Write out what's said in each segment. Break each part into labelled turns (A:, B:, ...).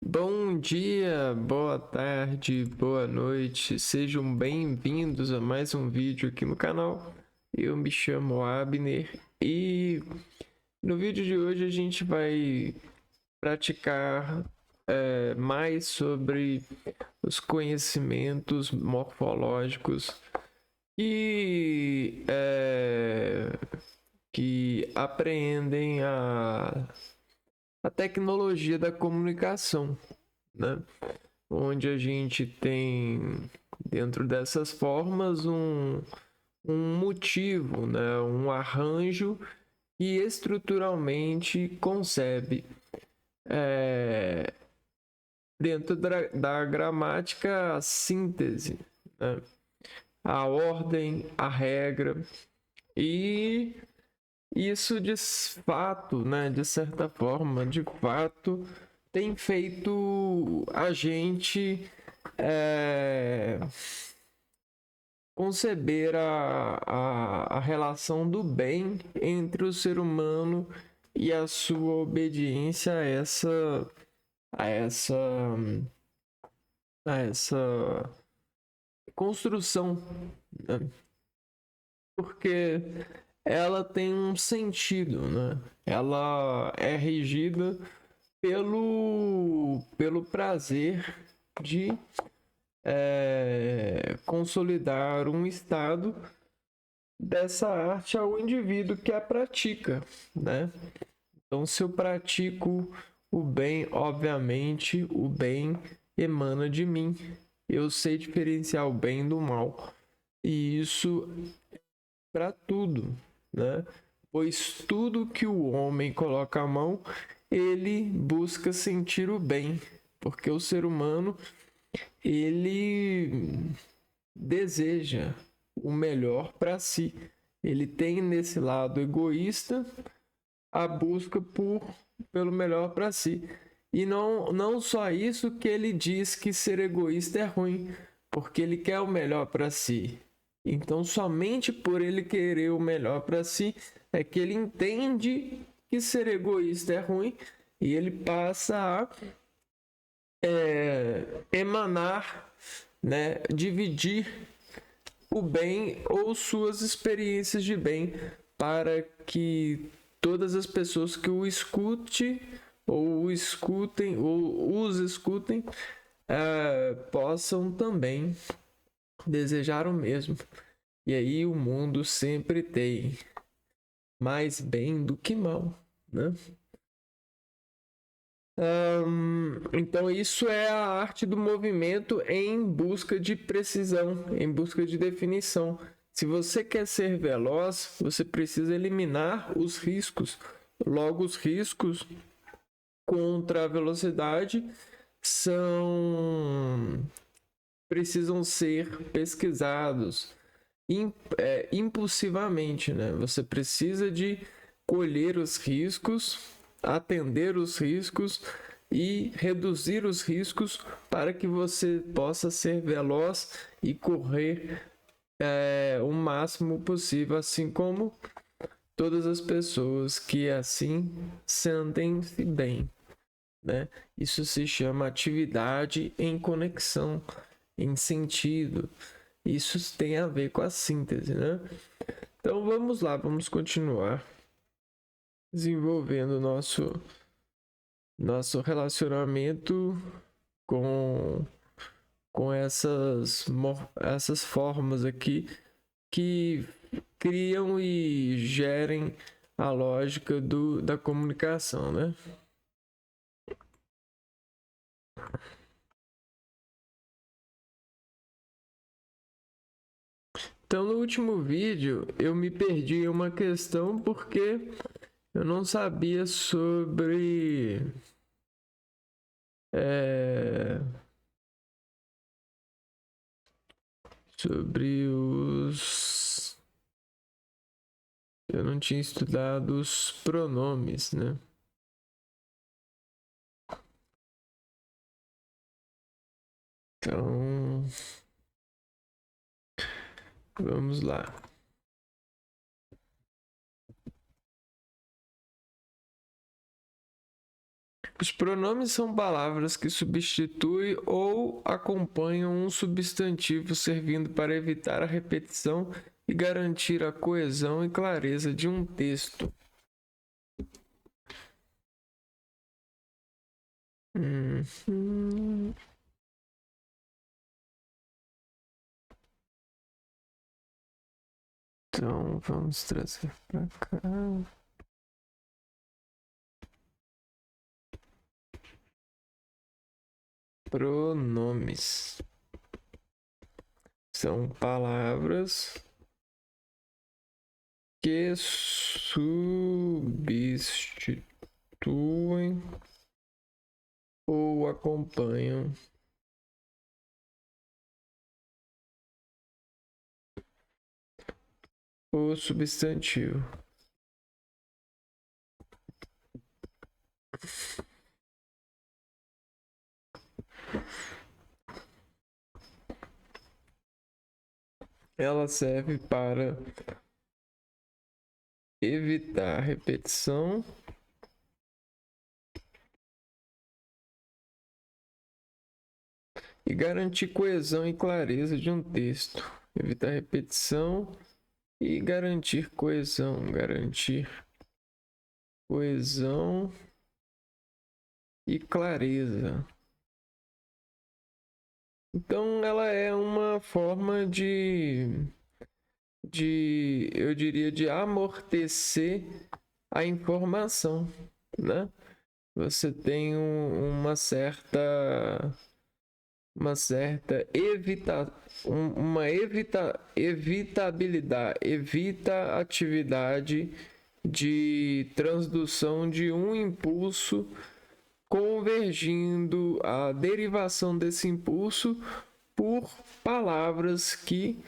A: Bom dia, boa tarde, boa noite, sejam bem-vindos a mais um vídeo aqui no canal. Eu me chamo Abner e no vídeo de hoje a gente vai praticar mais sobre os conhecimentos morfológicos e que apreendem a tecnologia da comunicação, né? Onde a gente tem dentro dessas formas um motivo, né? Um arranjo que estruturalmente concebe dentro da gramática a síntese, né? A ordem, a regra e isso de fato, né? De certa forma, de fato tem feito a gente conceber a relação do bem entre o ser humano e a sua obediência a essa, a essa construção, né? Porque ela tem um sentido, né? Ela é regida pelo prazer de consolidar um estado dessa arte ao indivíduo que a pratica, né? Então, se eu pratico o bem, obviamente, o bem emana de mim. Eu sei diferenciar o bem do mal. E isso para tudo, né? Pois tudo que o homem coloca a mão, ele busca sentir o bem, porque o ser humano ele deseja o melhor para si. Ele tem nesse lado egoísta a busca pelo melhor para si. E não só isso que ele diz que ser egoísta é ruim, porque ele quer o melhor para si. Então, somente por ele querer o melhor para si é que ele entende que ser egoísta é ruim e ele passa a emanar, né, dividir o bem ou suas experiências de bem para que todas as pessoas que o escute ou o escutem ou os escutem possam também desejar o mesmo. E aí o mundo sempre tem mais bem do que mal, né? Então isso é a arte do movimento em busca de precisão, em busca de definição. Se você quer ser veloz, você precisa eliminar os riscos. Logo, os riscos contra a velocidade precisam ser pesquisados impulsivamente, né? Você precisa de colher os riscos, atender os riscos e reduzir os riscos para que você possa ser veloz e correr o máximo possível, assim como todas as pessoas que assim sentem-se bem, né? Isso se chama atividade em conexão, em sentido. Isso tem a ver com a síntese, né? Então vamos lá, vamos continuar desenvolvendo nosso relacionamento com, com essas formas aqui que criam e gerem a lógica da comunicação, né? Então, no último vídeo, eu me perdi em uma questão porque eu não sabia sobre os. Eu não tinha estudado os pronomes, né? Então, vamos lá. Os pronomes são palavras que substituem ou acompanham um substantivo, servindo para evitar a repetição e garantir a coesão e clareza de um texto. Então, vamos trazer para cá. Pronomes são palavras que substituem ou acompanham o substantivo. Ela serve para evitar repetição e garantir coesão e clareza de um texto. Evitar repetição e garantir coesão. Garantir coesão e clareza. Então, ela é uma forma eu diria, de amortecer a informação, né? Você tem uma certa evitabilidade, evita a atividade de transdução de um impulso, convergindo a derivação desse impulso por palavras que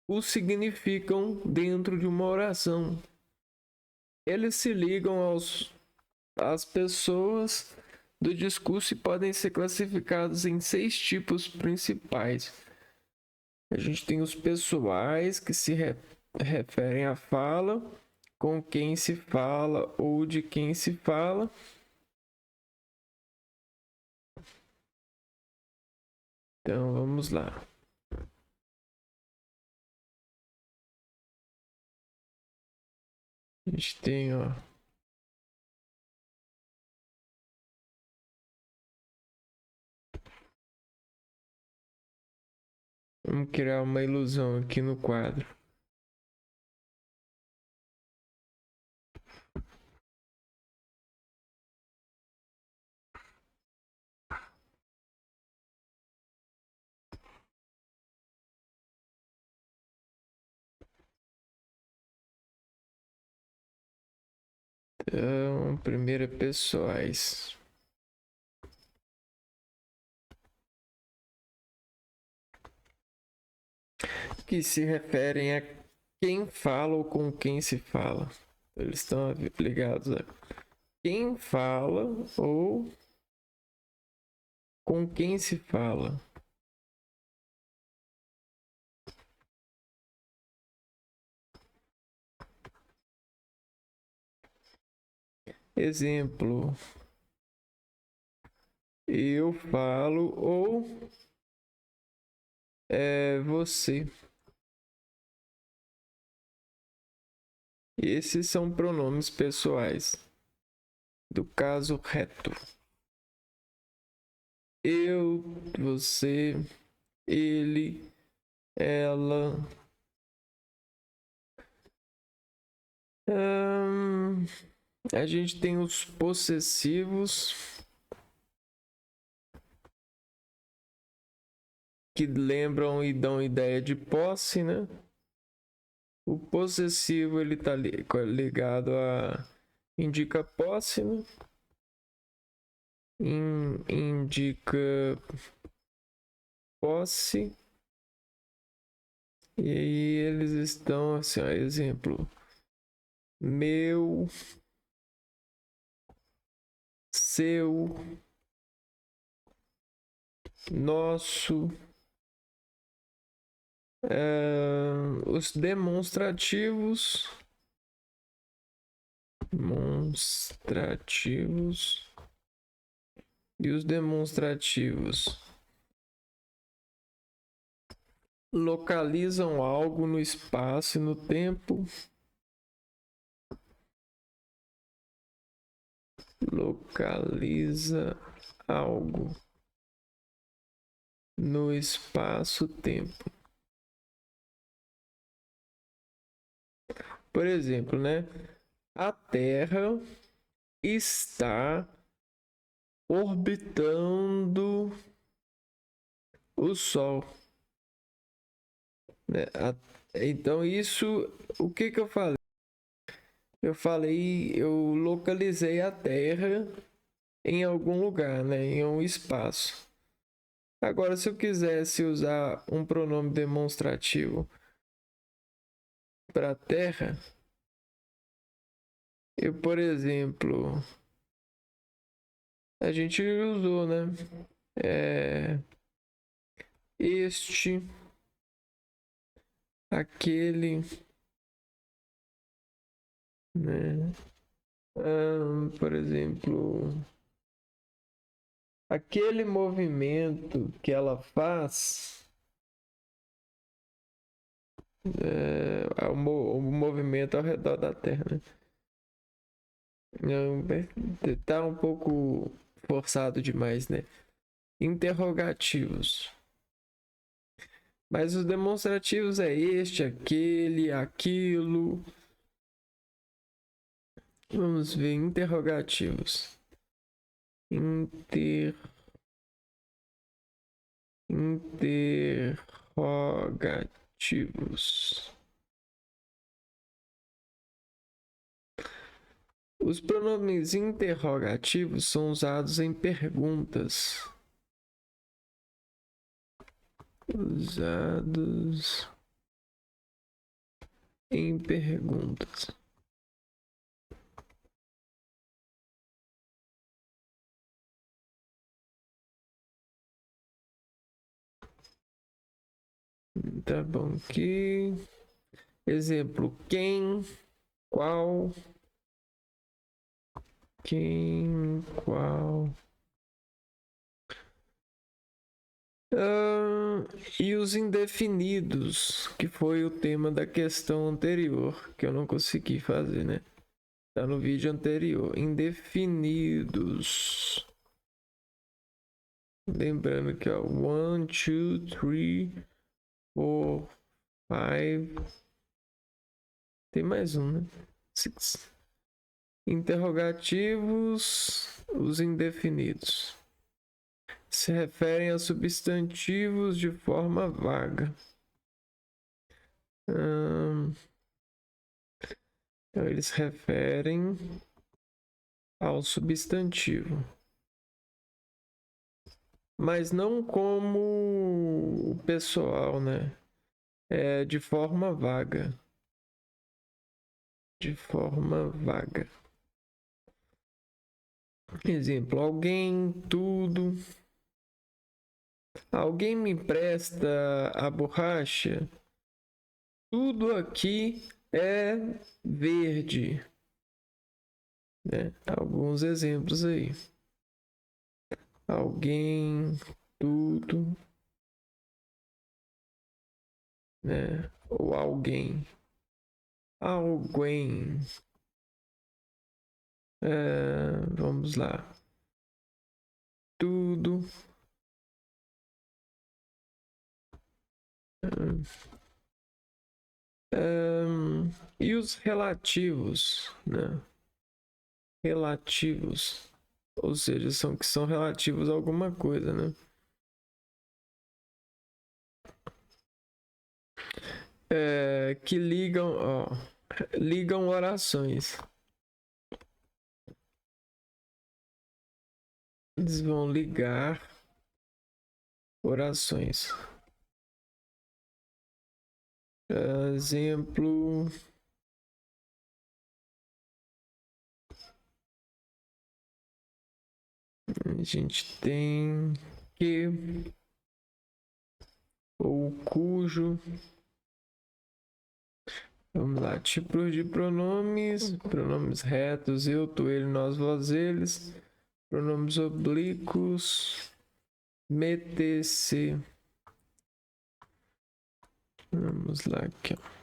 A: o significam dentro de uma oração. Eles se ligam às pessoas do discurso e podem ser classificados em 6 tipos principais. A gente tem os pessoais, que se referem à fala, com quem se fala ou de quem se fala. Então, vamos lá. A gente tem, ó, vamos criar uma ilusão aqui no quadro. Então, primeiro é pessoais. Que se referem a quem fala ou com quem se fala. Eles estão ligados a quem fala ou com quem se fala. Exemplo: eu falo ou você. Esses são pronomes pessoais do caso reto. Eu, você, ele, ela. A gente tem os possessivos, que lembram e dão ideia de posse, né? O possessivo, ele tá ligado a indica posse, né? Indica posse. E aí eles estão assim, ó, exemplo: meu, seu, nosso. Os demonstrativos E os demonstrativos localizam algo no espaço e no tempo. Localiza algo no espaço-tempo. Por exemplo, né? A Terra está orbitando o Sol, né? Então isso, o que eu falei? Eu localizei a Terra em algum lugar, né? Em um espaço. Agora, se eu quisesse usar um pronome demonstrativo para a Terra, eu, por exemplo, a gente usou, né? Este, aquele, né? Por exemplo, aquele movimento que ela faz, o movimento ao redor da Terra, né? Tá um pouco forçado demais, né? Interrogativos. Mas os demonstrativos é este, aquele, aquilo. Vamos ver interrogativos. Interrogativos. Os pronomes interrogativos são usados em perguntas. Usados em perguntas. Tá bom aqui. Exemplo: quem, qual, quem, qual. E os indefinidos, que foi o tema da questão anterior, que eu não consegui fazer, né? Tá no vídeo anterior. Indefinidos. Lembrando que, ó, 1, 2, 3, 4, 5. Tem mais um, né? 6. Interrogativos, os indefinidos. Se referem a substantivos de forma vaga. Então, eles referem ao substantivo, mas não como o pessoal, né? É de forma vaga. De forma vaga. Exemplo: alguém, tudo. Alguém me empresta a borracha? Tudo aqui é verde, né? Alguns exemplos aí. Alguém, tudo, né? Ou alguém. Alguém. Vamos lá. Tudo. E os relativos, né? Relativos. Ou seja, que são relativos a alguma coisa, né? Que ligam, ó, ligam orações. Eles vão ligar orações. Exemplo: a gente tem que ou cujo. Vamos lá, tipos de pronomes: pronomes retos: eu, tu, ele, nós, vós, eles. pronomes oblíquos, meter-se. Vamos lá aqui, ó.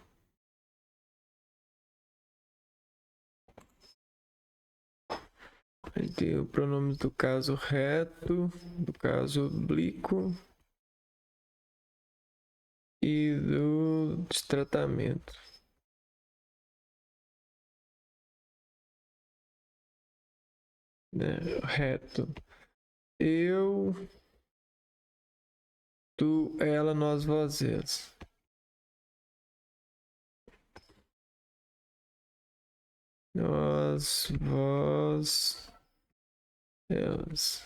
A: Aí tem o pronomes do caso reto, do caso oblíquo e do destratamento. Né? Reto. Eu, tu, ela, nós, vós, eles. Nós, vós, elas.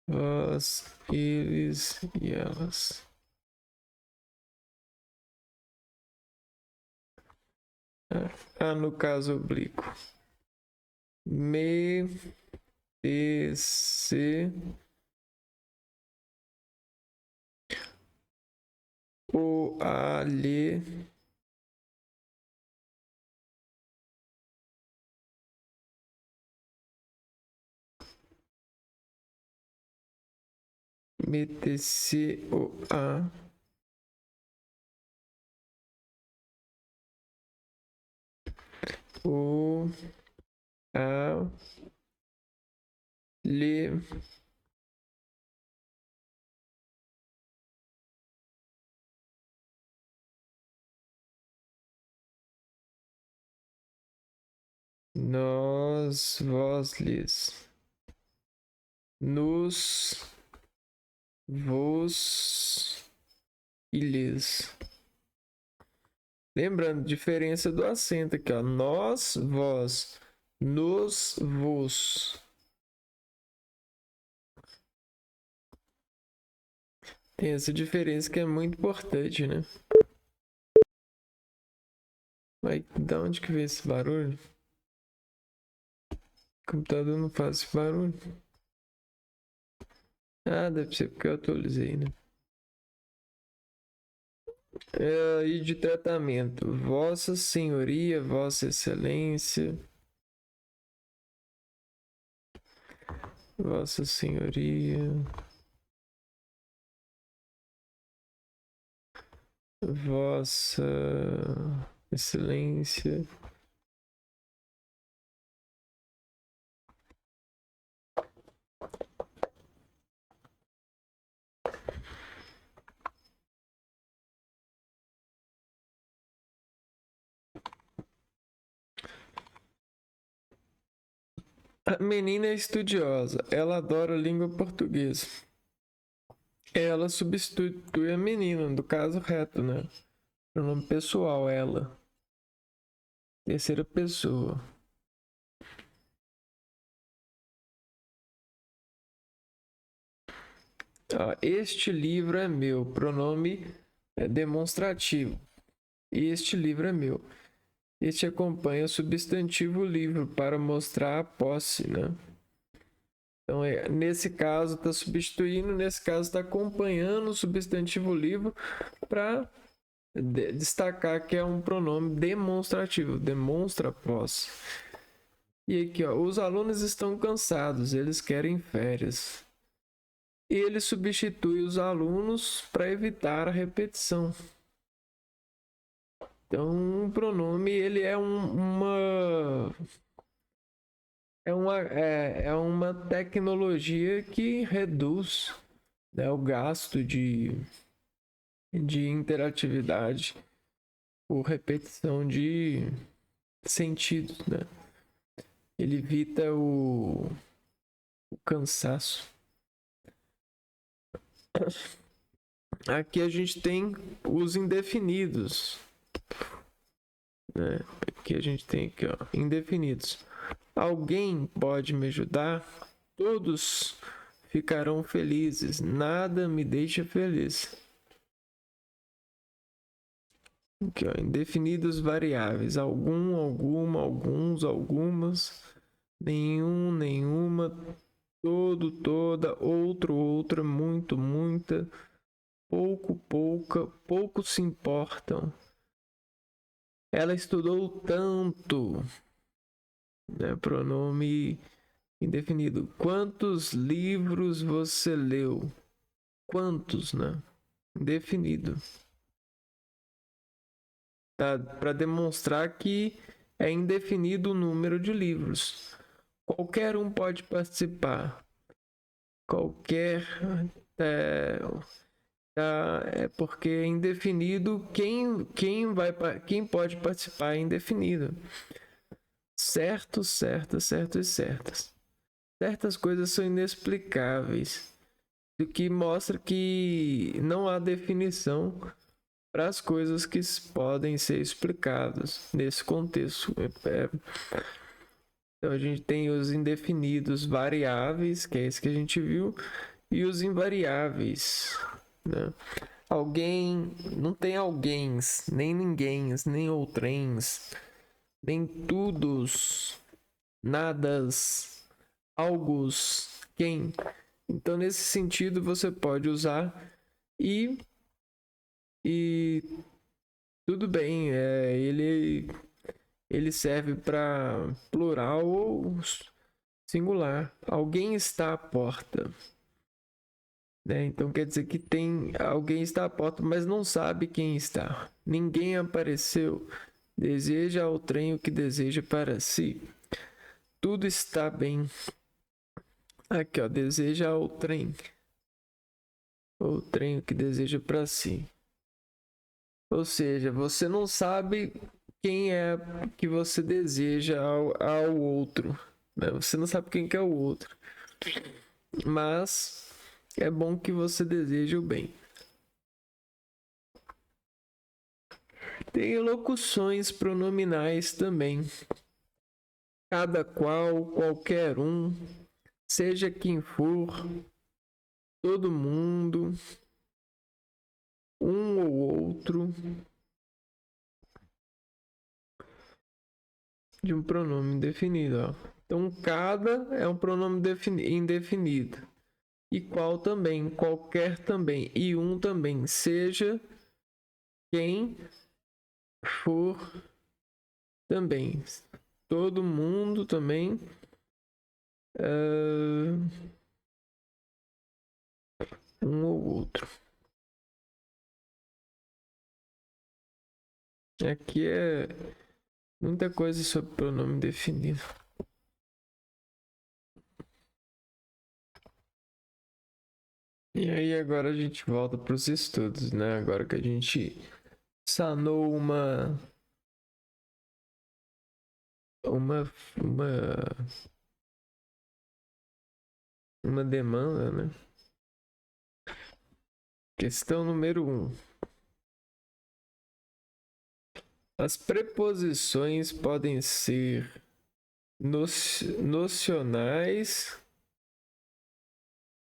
A: Vós, eles e elas. No caso oblíquo. Me, te, se, o, a, lhe, me, te, se, o, a, o, a, lhe, nós, vós, lhes, nos, vos e lhes. Lembrando, diferença do acento aqui, ó. Nós, vós, nos, vos. Tem essa diferença que é muito importante, né? Mas da onde que vem esse barulho? O computador não faz esse barulho. Deve ser porque eu atualizei, né? E de tratamento. Vossa Senhoria, Vossa Excelência. Vossa Senhoria. Vossa Excelência. A menina é estudiosa. Ela adora a língua portuguesa. Ela substitui a menina, do caso reto, né? Pronome pessoal, ela. Terceira pessoa. Este livro é meu. Pronome demonstrativo. Este livro é meu. Este acompanha o substantivo livro para mostrar a posse, né? Então, nesse caso está substituindo, nesse caso está acompanhando o substantivo livro para destacar que é um pronome demonstrativo, demonstra a posse. E aqui, ó, os alunos estão cansados, eles querem férias. Ele substitui os alunos para evitar a repetição. Então, o pronome ele é uma tecnologia que reduz, né, o gasto de interatividade por repetição de sentidos, né? Ele evita o cansaço. Aqui a gente tem os indefinidos, né? Aqui a gente tem aqui, ó, indefinidos. Alguém pode me ajudar? Todos ficarão felizes. Nada me deixa feliz. Aqui, ó, indefinidos variáveis. Algum, alguma, alguns, algumas. Nenhum, nenhuma. Todo, toda. Outro, outra. Muito, muita. Pouco, pouca. Poucos se importam. Ela estudou tanto, né? Pronome indefinido. Quantos livros você leu? Quantos, né? Indefinido. Tá? Para demonstrar que é indefinido o número de livros. Qualquer um pode participar. Qualquer. É, é porque é indefinido. Quem pode participar é indefinido. Certo, certo, certo e certas. Certas coisas são inexplicáveis, o que mostra que não há definição para as coisas que podem ser explicadas nesse contexto. Então a gente tem os indefinidos variáveis, que é esse que a gente viu, e os invariáveis, né? Alguém, não tem alguéms, nem ninguéms, nem outrens, nem tudos, nadas, algos, quem. Então nesse sentido você pode usar e tudo bem, ele serve para plural ou singular. Alguém está à porta, né? Então quer dizer que tem alguém está à porta, mas não sabe quem está. Ninguém apareceu. Deseja ao trem o que deseja para si. Tudo está bem. Aqui, ó, deseja ao trem. O trem o que deseja para si. Ou seja, você não sabe quem é que você deseja ao outro, né? Você não sabe quem que é o outro, mas é bom que você deseje o bem. Tem locuções pronominais também. Cada qual, qualquer um, seja quem for, todo mundo, um ou outro, de um pronome indefinido. Ó. Então, cada é um pronome indefinido. E qual também, qualquer também, e um também, seja quem for também. Todo mundo também. Um ou outro. Aqui é muita coisa sobre pronome definido. E aí agora a gente volta para os estudos, né? Agora que a gente sanou uma, uma demanda, né? Questão número 1. As preposições podem ser nocionais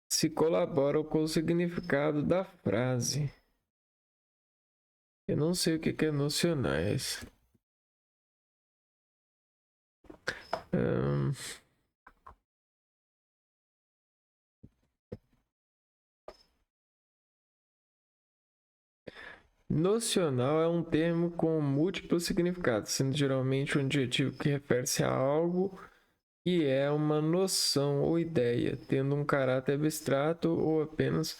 A: se colaboram com o significado da frase. Eu não sei o que é nocionais. Nocional é um termo com múltiplos significados, sendo geralmente um adjetivo que refere-se a algo que é uma noção ou ideia, tendo um caráter abstrato ou apenas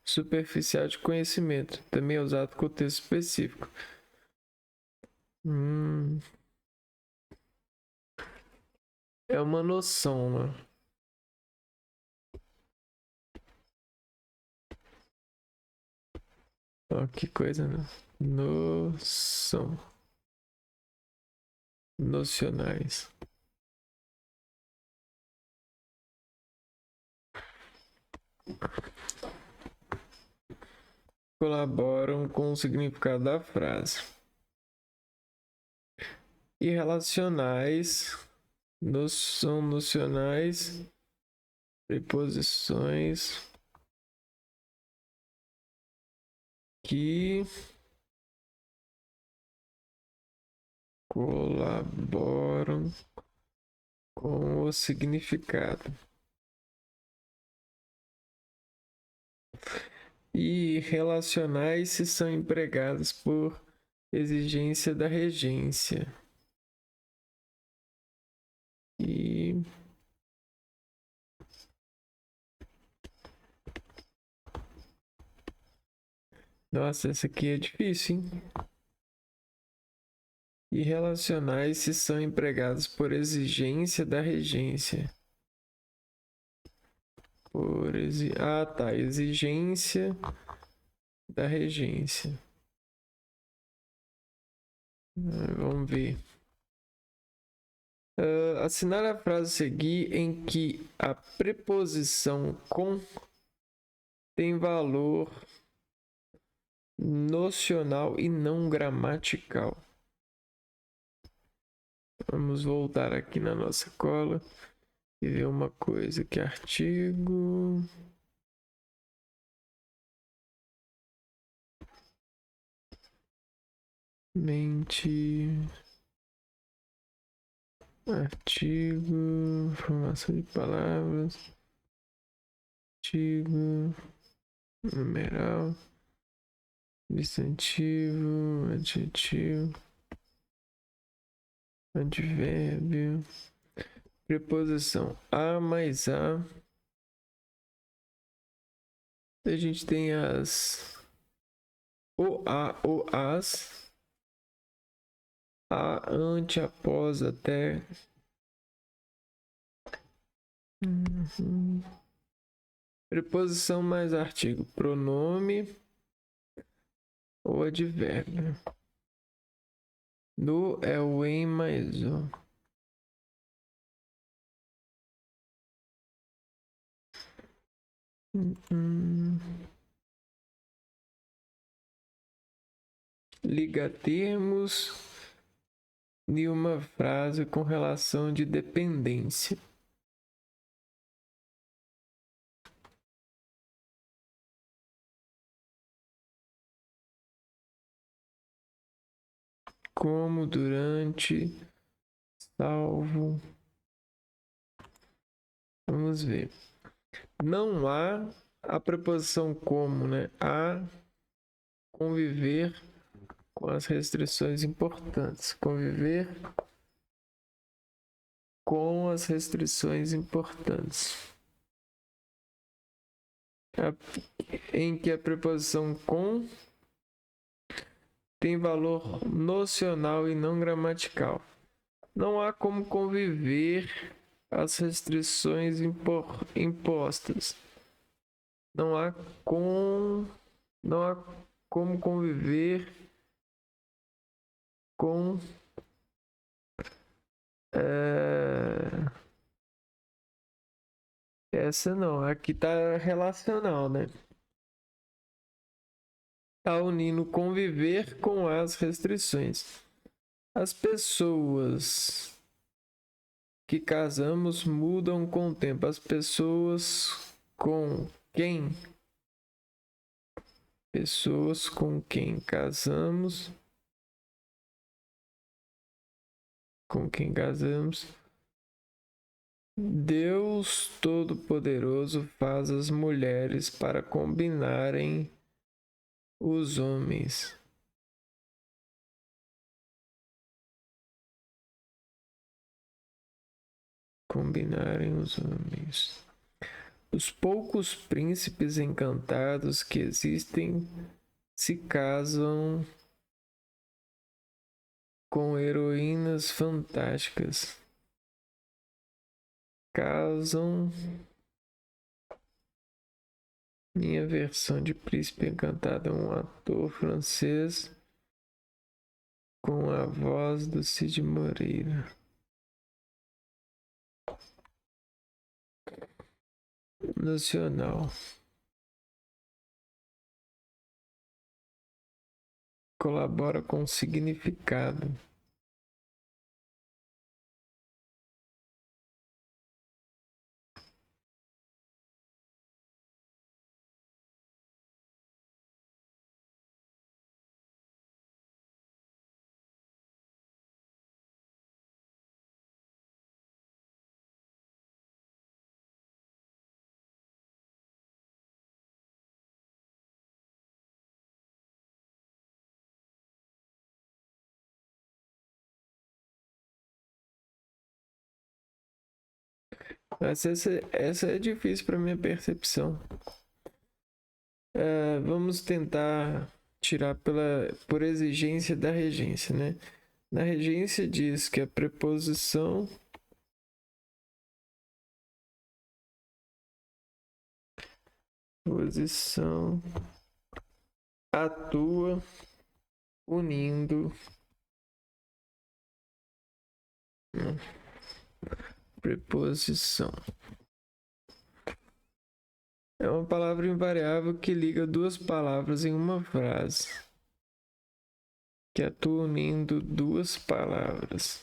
A: superficial de conhecimento. Também é usado com contexto específico. É uma noção, né? Ó, que coisa, né? Noção. Nocionais. Colaboram com o significado da frase. E relacionais são nocionais, preposições que colaboram com o significado. E relacionais se são empregadas por exigência da regência. E nossa, essa aqui é difícil, hein? E relacionais se são empregados por exigência da regência. Ah, tá. Exigência da regência. Vamos ver. Assinar a frase a seguir em que a preposição com tem valor nocional e não gramatical. Vamos voltar aqui na nossa cola e ver uma coisa que artigo. Mente. Artigo. Formação de palavras. Artigo. Numeral. Substantivo. Adjetivo. Advérbio. Preposição a mais a. A gente tem as o a, o as, a, ante, após, até. Preposição mais artigo, pronome ou advérbio. No é o em mais o. Liga termos de uma frase com relação de dependência. Como, durante, salvo. Vamos ver. Não há a preposição como, né? A conviver com as restrições importantes. Conviver com as restrições importantes. Em que a preposição com tem valor nocional e não gramatical. Não há como conviver as restrições impostas. Não há como conviver com essa não. Aqui tá relacional, né? Tá unindo conviver com as restrições. As pessoas que casamos mudam com o tempo. As pessoas com quem? Pessoas com quem casamos. Com quem casamos. Deus Todo-Poderoso faz as mulheres para combinarem os homens. Combinarem os homens. Os poucos príncipes encantados que existem se casam com heroínas fantásticas. Casam. Minha versão de Príncipe Encantado é um ator francês com a voz do Cid Moreira. Nacional. Colabora com significado. Mas essa é difícil para minha percepção. Vamos tentar tirar por exigência da regência, né? Na regência diz que a preposição atua unindo preposição. É uma palavra invariável que liga duas palavras em uma frase, que atua unindo duas palavras,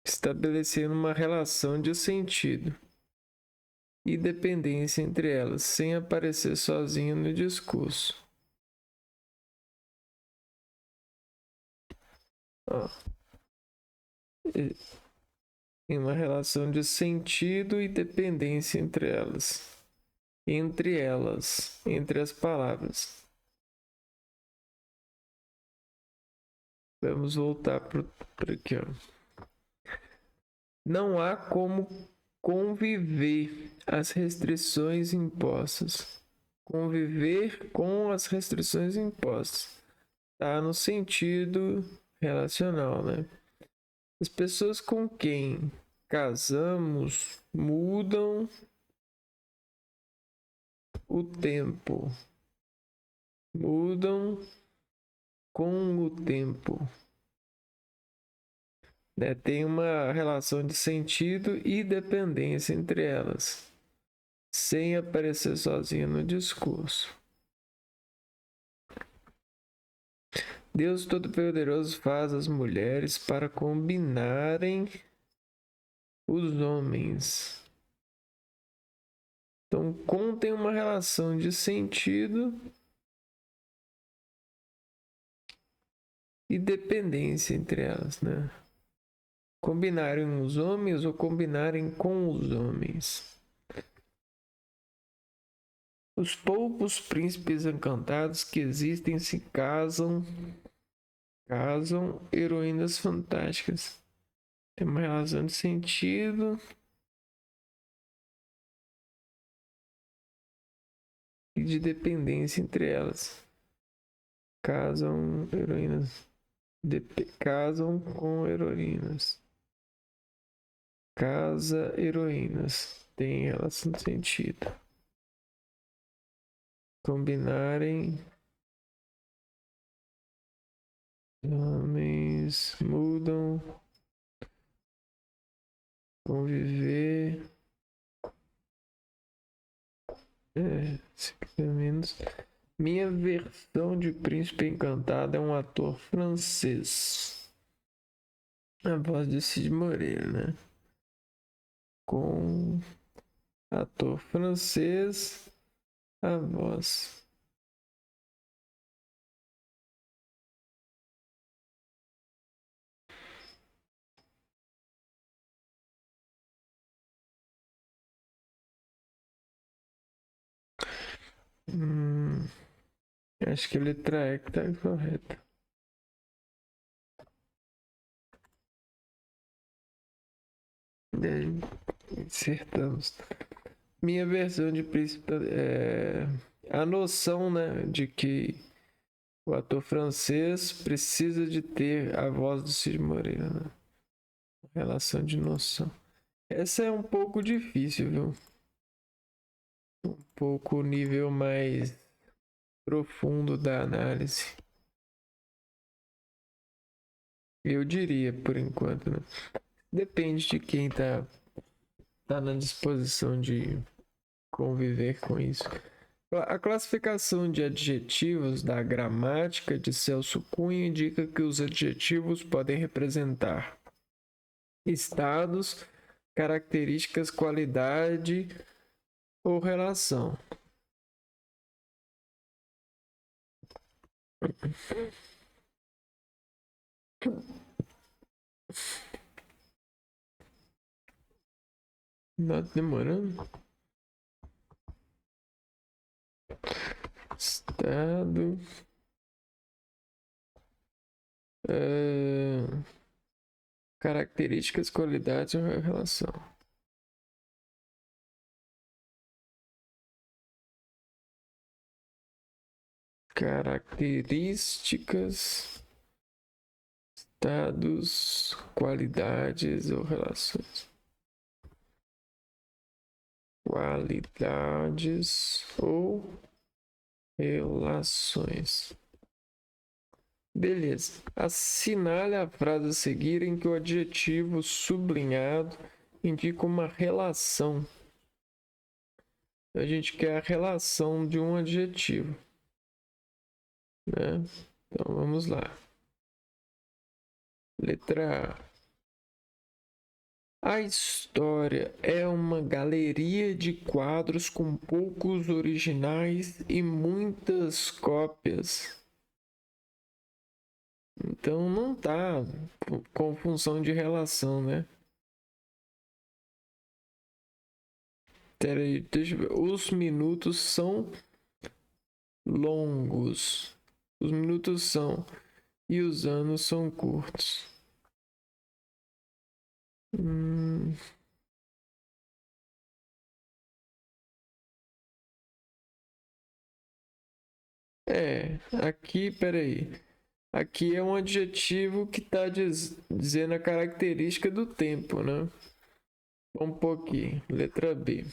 A: estabelecendo uma relação de sentido e dependência entre elas, sem aparecer sozinha no discurso. Em uma relação de sentido e dependência entre elas, entre as palavras. Vamos voltar para aqui, ó. Não há como conviver as restrições impostas. Conviver com as restrições impostas. Tá no sentido relacional, né? As pessoas com quem casamos mudam o tempo. Mudam com o tempo. Né? Tem uma relação de sentido e dependência entre elas, sem aparecer sozinha no discurso. Deus Todo-Poderoso faz as mulheres para combinarem os homens. Então, contém uma relação de sentido e dependência entre elas, né? Combinarem os homens ou combinarem com os homens. Os poucos príncipes encantados que existem se casam heroínas fantásticas. Tem uma relação de sentido e de dependência entre elas. Casam com heroínas. Casa heroínas. Tem relação de sentido. Combinarem. Homens mudam. Conviver. Menos. Minha versão de Príncipe Encantado é um ator francês. A voz de Cid Moreira, né? Com ator francês, a voz. Acho que a letra E que tá correta. Acertamos. Minha versão de príncipe é a noção, né, de que o ator francês precisa de ter a voz do Cid Moreira, né? Relação de noção. Essa é um pouco difícil, viu? Um pouco o nível mais profundo da análise. Eu diria, por enquanto, né? Depende de quem tá na disposição de conviver com isso. A classificação de adjetivos da gramática de Celso Cunha indica que os adjetivos podem representar estados, características, qualidade ou relação. Não tá demorando? Estado. Características, qualidades ou relação. Características, estados, qualidades ou relações. Qualidades ou relações. Beleza. Assinale a frase a seguir em que o adjetivo sublinhado indica uma relação. A gente quer a relação de um adjetivo, né? Então vamos lá. Letra A. A história é uma galeria de quadros com poucos originais e muitas cópias. Então não tá com função de relação, né? Peraí, deixa eu ver. Os minutos são longos. Os minutos são. E os anos são curtos. Aqui, peraí. Aqui é um adjetivo que está dizendo a característica do tempo, né? Vamos pôr aqui, letra B.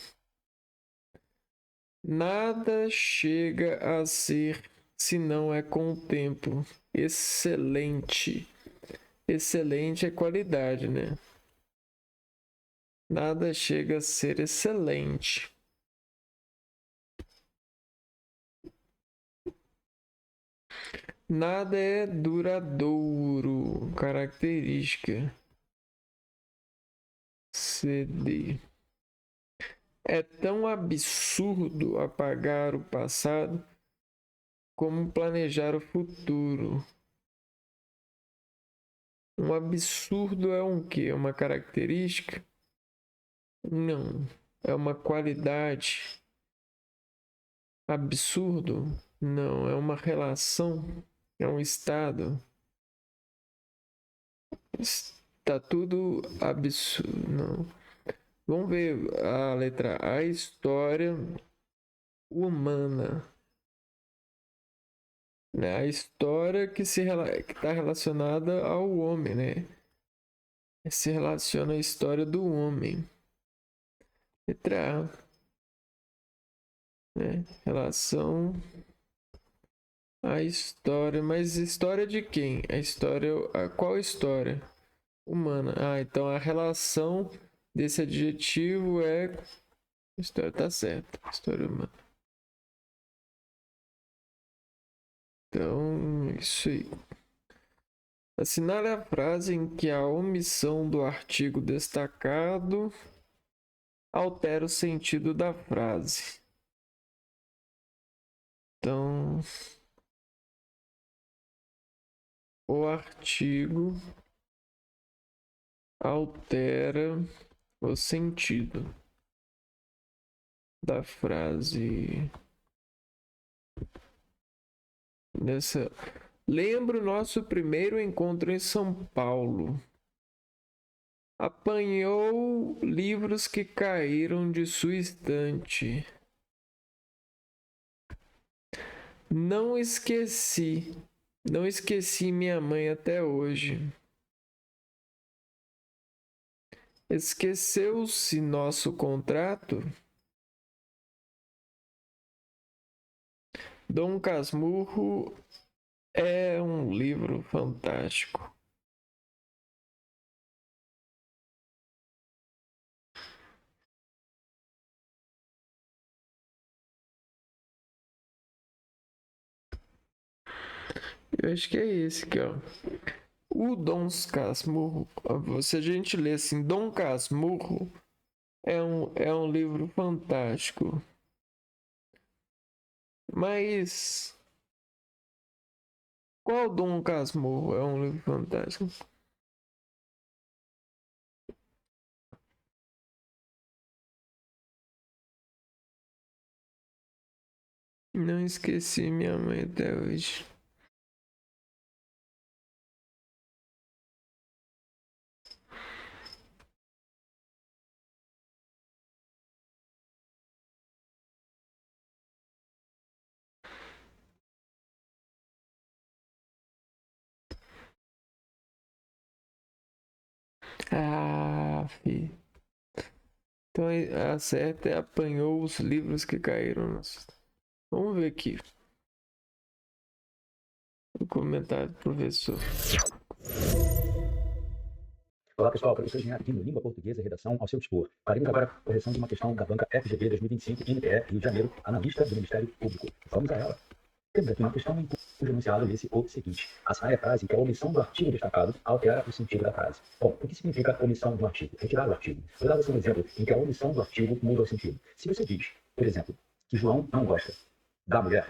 A: Nada chega a ser se não é com o tempo. Excelente. Excelente é qualidade, né? Nada chega a ser excelente. Nada é duradouro. Característica. CD. É tão absurdo apagar o passado como planejar o futuro. Um absurdo é um quê? Uma característica? Não. É uma qualidade. Absurdo? Não. É uma relação. É um estado. Está tudo absurdo. Não. Vamos ver a letra A. A história humana. Né? A história que está relacionada ao homem, né? Se relaciona à história do homem. Letra A. Né? Relação à história. Mas história de quem? A história. Qual história? Humana. Então a relação desse adjetivo é. História tá certo. História humana. Então, isso aí. Assinale a frase em que a omissão do artigo destacado altera o sentido da frase. Então, o artigo altera o sentido da frase. Lembro nosso primeiro encontro em São Paulo. Apanhou livros que caíram de sua estante. Não esqueci minha mãe até hoje. Esqueceu-se nosso contrato? Dom Casmurro é um livro fantástico. Eu acho que é esse aqui, ó. O Dom Casmurro, se a gente lê assim, Dom Casmurro é um livro fantástico. Mas qual Dom Casmurro é um livro fantástico? Não esqueci minha mãe até hoje. Ah, fi. Então a certa é apanhou os livros que caíram. Vamos ver aqui. O comentário do professor.
B: Olá pessoal, professor Engenharia aqui no Língua Portuguesa e Redação ao seu dispor. Faremos agora a correção de uma questão da banca FGV 2025, NPE, Rio de Janeiro, analista do Ministério Público. Vamos a ela. Temos aqui uma questão em cujo enunciado lê-se o seguinte: assinale a frase que a omissão do artigo destacado altera o sentido da frase. Bom, o que significa omissão do artigo? Retirar o artigo. Vou dar você um exemplo em que a omissão do artigo muda o sentido. Se você diz, por exemplo, que João não gosta da mulher,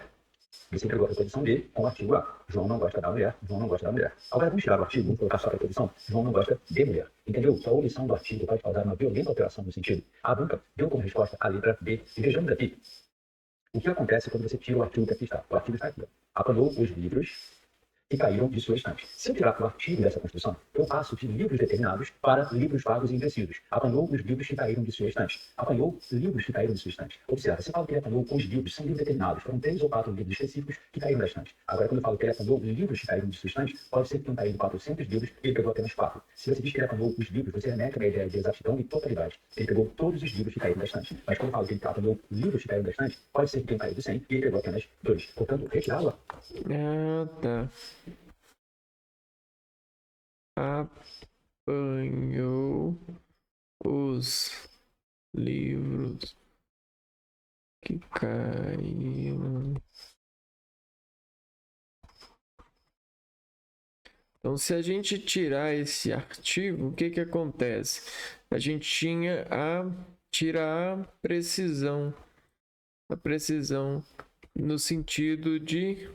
B: você entregou a preposição de com o artigo A. João não gosta da mulher, João não gosta da mulher. Agora vamos tirar o artigo, vamos colocar só a preposição. João não gosta de mulher. Entendeu? Só a omissão do artigo pode causar uma violenta alteração no sentido. A banca deu como resposta a letra B. E vejamos aqui o que acontece quando você tira o artigo que aqui está. O artigo está aqui. Ó. Apanhou os livros que caíram de sua estante. Se eu tirar o artigo dessa construção, eu passo de livros determinados para livros vagos e imprecisos. Apanhou os livros que caíram de sua estante. Apanhou livros que caíram de sua estante. Observa, se eu falo que ele apanhou os livros, são livros determinados. Foram 3 ou 4 livros específicos que caíram da estante. Agora, quando eu falo que ele apanhou livros que caíram de sua estante, pode ser que tenham caído 400 livros e ele pegou apenas 4. Se você diz que ele apanhou os livros, você remete a uma ideia de exatidão e totalidade. Ele pegou todos os livros que caíram da estante. Mas quando eu falo que ele apanhou livros que caíram da estante, pode ser que tenham caído 100 e ele pegou apenas 2. Portanto, retirá-la.
A: Ah, tá. Apanhou os livros que caíram. Então, se a gente tirar esse artigo, o que que acontece? A gente tinha tirar a precisão no sentido de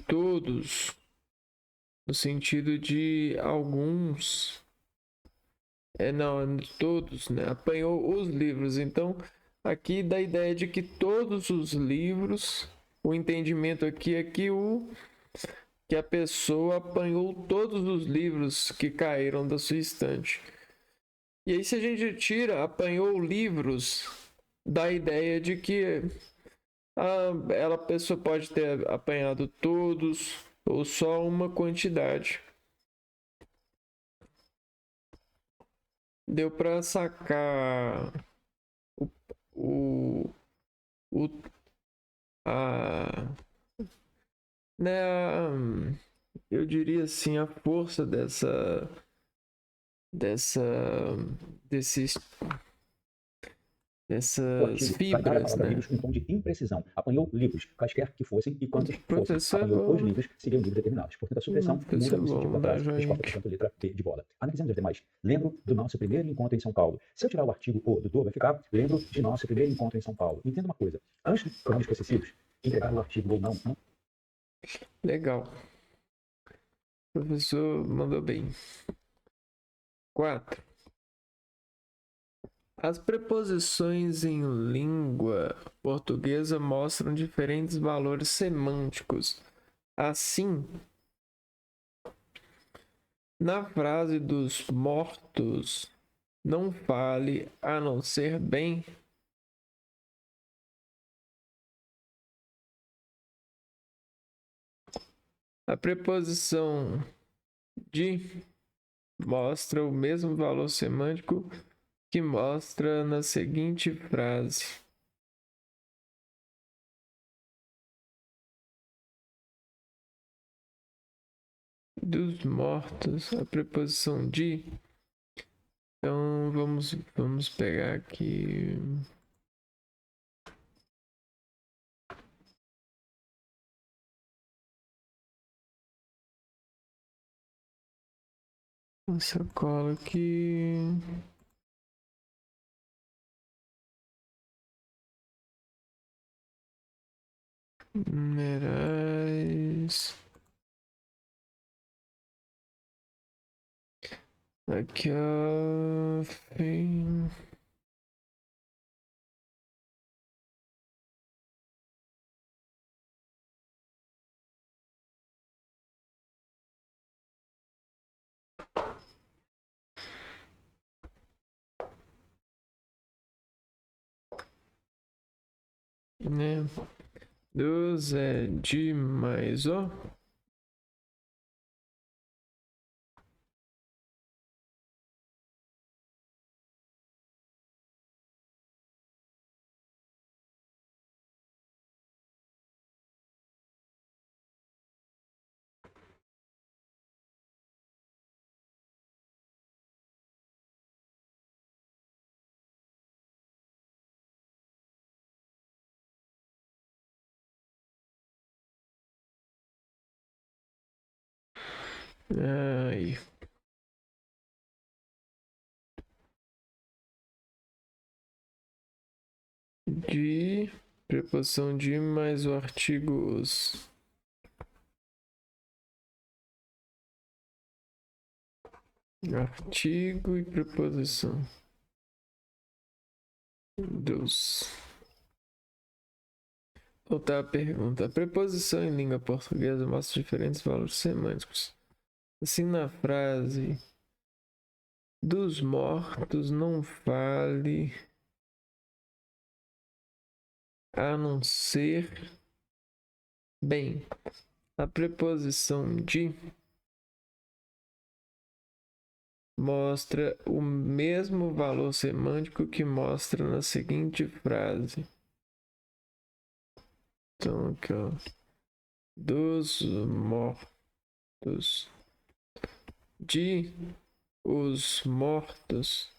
A: todos, no sentido de alguns, não, todos, né? Apanhou os livros. Então, aqui dá a ideia de que todos os livros, o entendimento aqui é que a pessoa apanhou todos os livros que caíram da sua estante. E aí, se a gente tira apanhou livros, dá a ideia de que a pessoa pode ter apanhado todos ou só uma quantidade. Deu para sacar o a, né, eu diria assim, a força desses dessas
B: Vai dar a
A: fibras,
B: palavra
A: né?
B: livros um tom de imprecisão. Apanhou livros, quaisquer que fossem e quantos fossem.
A: Professor,
B: Apanhou os livros, seriam livros determinados. Portanto, a supressão muda o sentido da
A: da
B: frase. Resposta,
A: gente.
B: portanto, letra B de bola. Analisando as demais. Lembro do nosso primeiro encontro em São Paulo. Se eu tirar o artigo o do vai ficar lembro de nosso primeiro encontro em São Paulo. Entenda uma coisa. Antes de pronomes possessivos, entregar o artigo ou não.
A: Legal. O professor mandou bem. 4. As preposições em língua portuguesa mostram diferentes valores semânticos. Assim, na frase dos mortos, não fale a não ser bem. A preposição de mostra o mesmo valor semântico que mostra na seguinte frase. Dos mortos, a preposição de. Então vamos pegar aqui. Essa cola aqui. Minerais. Aqui, ó. Fim. Né? Dos é de mais, ó. Aí. De preposição de mais o artigo os. Artigo e preposição dos. Outra pergunta. A preposição em língua portuguesa mostra diferentes valores semânticos. Assim, na frase dos mortos não fale a não ser bem. A preposição de mostra o mesmo valor semântico que mostra na seguinte frase. Então, aqui, ó. Dos mortos. De os mortos.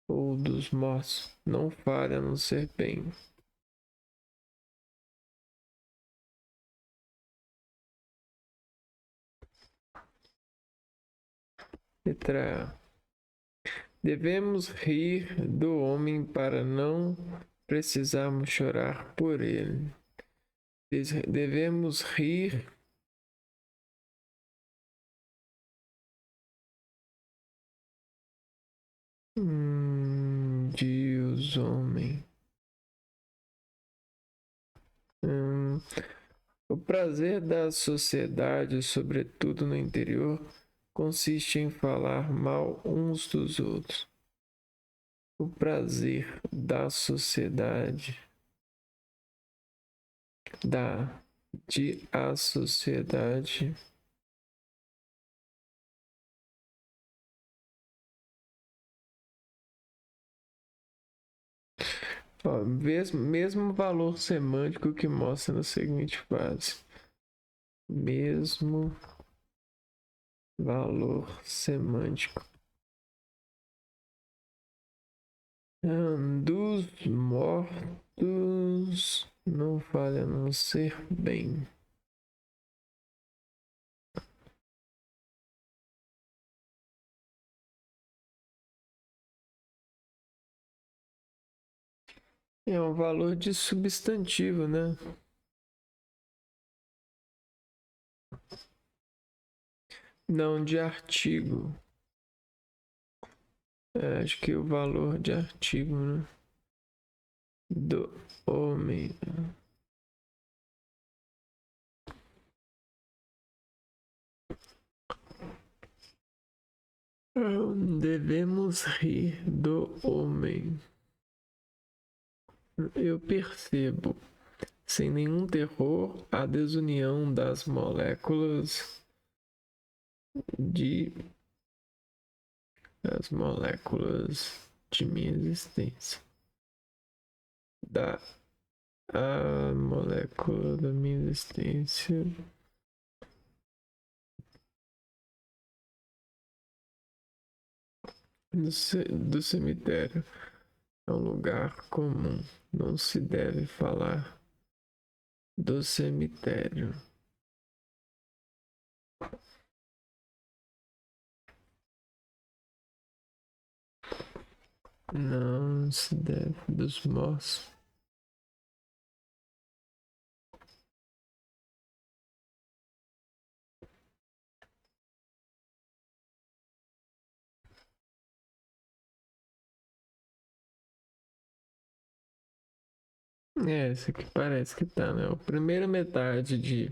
A: Ou dos mortos. Não fale a não ser bem. Letra A. Devemos rir do homem para não precisarmos chorar por ele. Devemos rir de os homens. O prazer da sociedade, sobretudo no interior, consiste em falar mal uns dos outros. O prazer da sociedade, a sociedade ó, mesmo valor semântico que mostra na seguinte frase. Mesmo valor semântico. Dos mortos não fale a não ser bem. É um valor de substantivo, né? Não de artigo. Acho que o valor de artigo, né? Do homem. Devemos rir do homem. Eu percebo, sem nenhum terror, a desunião das moléculas de minha existência. A molécula da minha existência. Do cemitério. É um lugar comum. Não se deve falar do cemitério. Não se deve dos mortos. Esse aqui parece que tá, né? A primeira metade de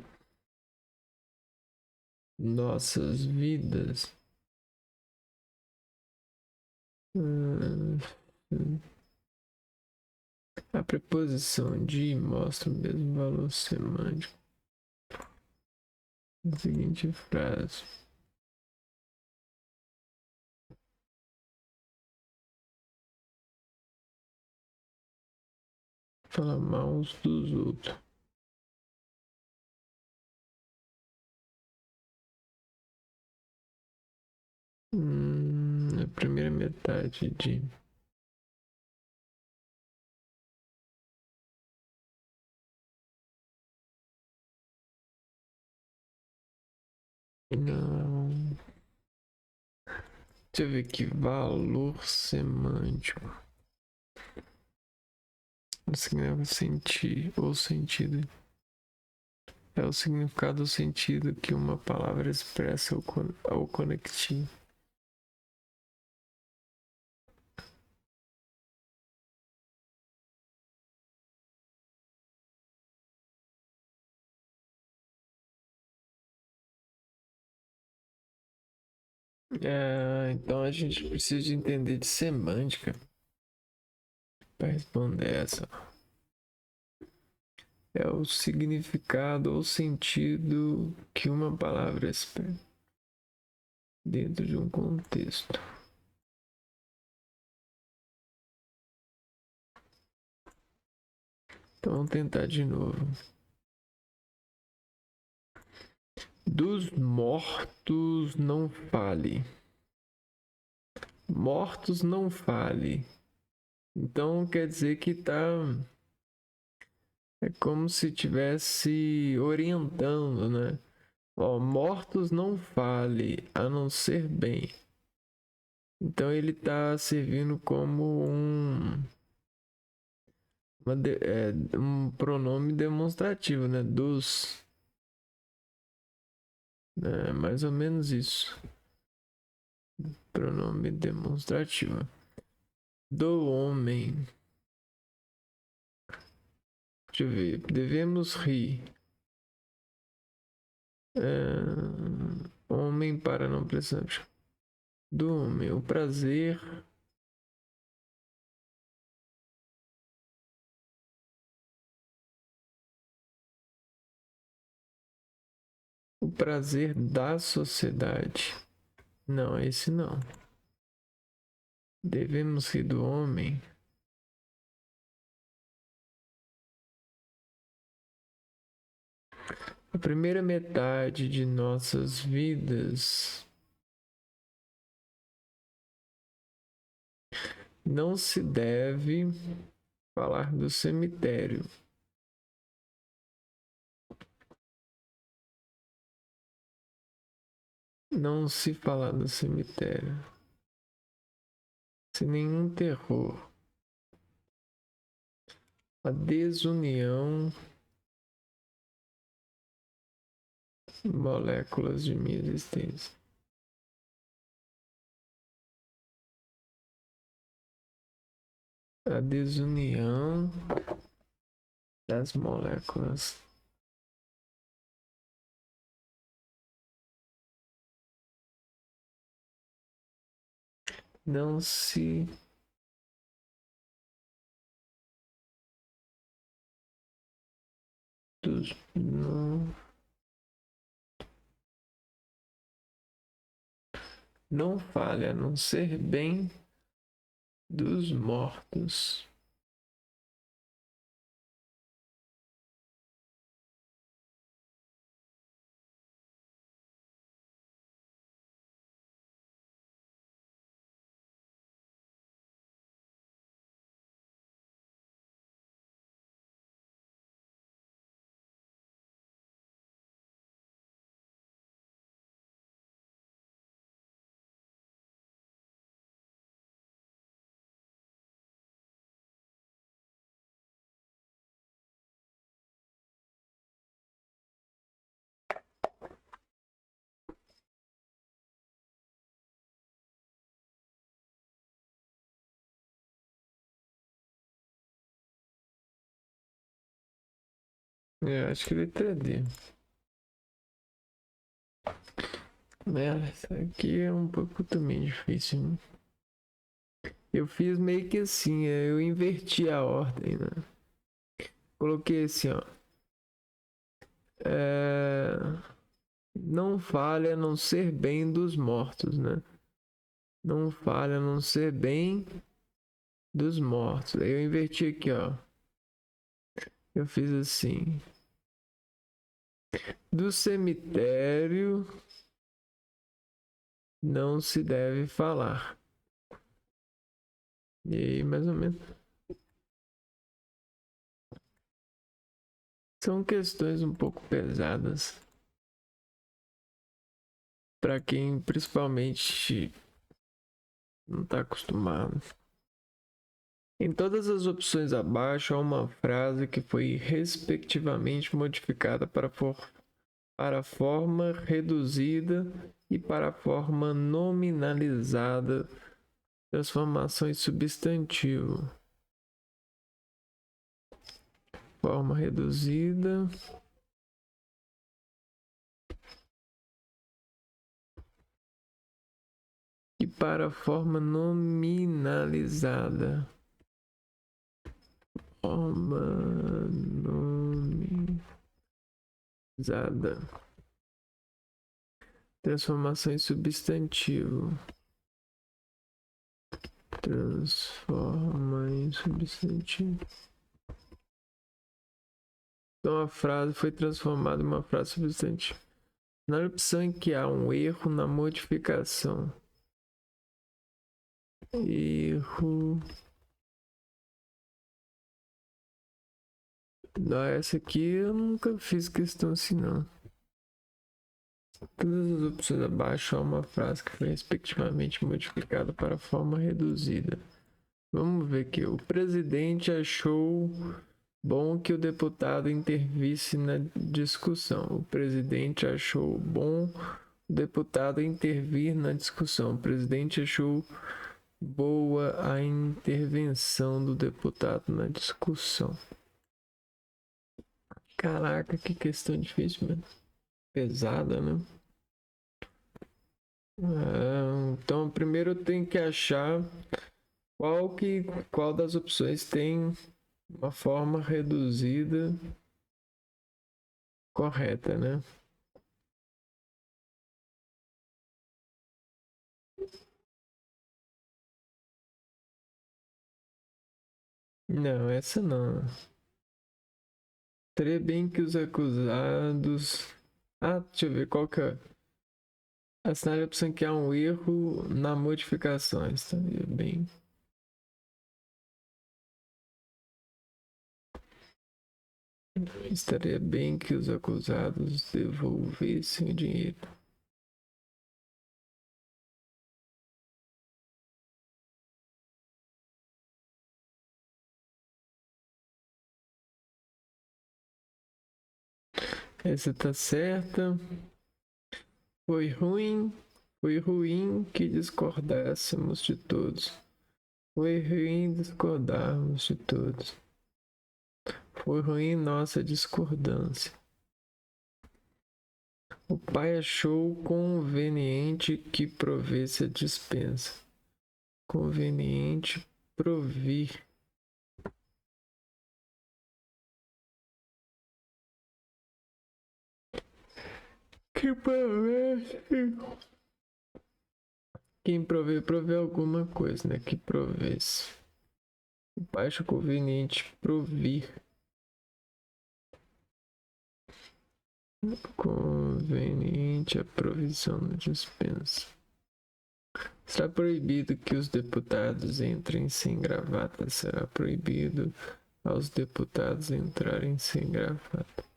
A: nossas vidas. A preposição de mostra o mesmo valor semântico. A seguinte frase. Fala mal uns dos outros. A primeira metade de Não. Deixa eu ver aqui. Valor semântico. O significado sentir ou sentido. É o significado ou sentido que uma palavra expressa ao conectar. Então a gente precisa de entender de semântica para responder essa. É o significado ou sentido que uma palavra expressa dentro de um contexto. Então vamos tentar de novo. Dos mortos não fale. Mortos não fale. Então quer dizer que é como se estivesse orientando, né? Ó, mortos não fale, a não ser bem. Então ele está servindo como um pronome demonstrativo, né? Dos. É mais ou menos isso. Pronome demonstrativo. Do homem. Deixa eu ver. Devemos rir. Homem para não precisar. Do homem. O prazer. O prazer da sociedade. Não, esse não. Devemos rir do homem. A primeira metade de nossas vidas não se deve falar do cemitério. Não se falar do cemitério. Sem nenhum terror. A desunião. Moléculas de minha existência. A desunião das moléculas. Não se não fale a não ser bem dos mortos. Acho que letra D. Essa aqui é um pouco também difícil, né? Eu fiz meio que assim, eu inverti a ordem, né? Coloquei assim, ó. Não fale a não ser bem dos mortos, né? Não fale a não ser bem dos mortos. Aí eu inverti aqui, ó. Eu fiz assim. Do cemitério não se deve falar. E aí, mais ou menos. São questões um pouco pesadas. para quem principalmente não está acostumado. Em todas as opções abaixo há uma frase que foi respectivamente modificada para a forma reduzida e para a forma nominalizada. Transformações substantivo. Forma reduzida. E para a forma nominalizada. Forma nominalizada. Transformação em substantivo. Transforma em substantivo. Então a frase foi transformada em uma frase substantiva. Na opção em que há um erro na modificação. Erro. Não, essa aqui eu nunca fiz questão assim não. Todas as opções abaixo há uma frase que foi respectivamente modificada para a forma reduzida. Vamos ver aqui. O presidente achou bom que o deputado intervisse na discussão. O presidente achou bom o deputado intervir na discussão. O presidente achou boa a intervenção do deputado na discussão. Caraca, que questão difícil, mano. Pesada, né? Então, primeiro eu tenho que achar qual das opções tem uma forma reduzida correta, né? Não, essa não. Seria bem que os acusados... deixa eu ver qual que é. Assinar a opção que há um erro na modificação. Estaria bem... Estaria bem que os acusados devolvessem o dinheiro. Essa tá certa. Foi ruim que discordássemos de todos. Foi ruim discordarmos de todos. Foi ruim nossa discordância. O pai achou conveniente que provesse a dispensa. Conveniente provir. Que provesse. Quem provê alguma coisa, né? Que provesse. O pai achou conveniente provir. Conveniente a provisão da dispensa. Será proibido que os deputados entrem sem gravata. Será proibido aos deputados entrarem sem gravata.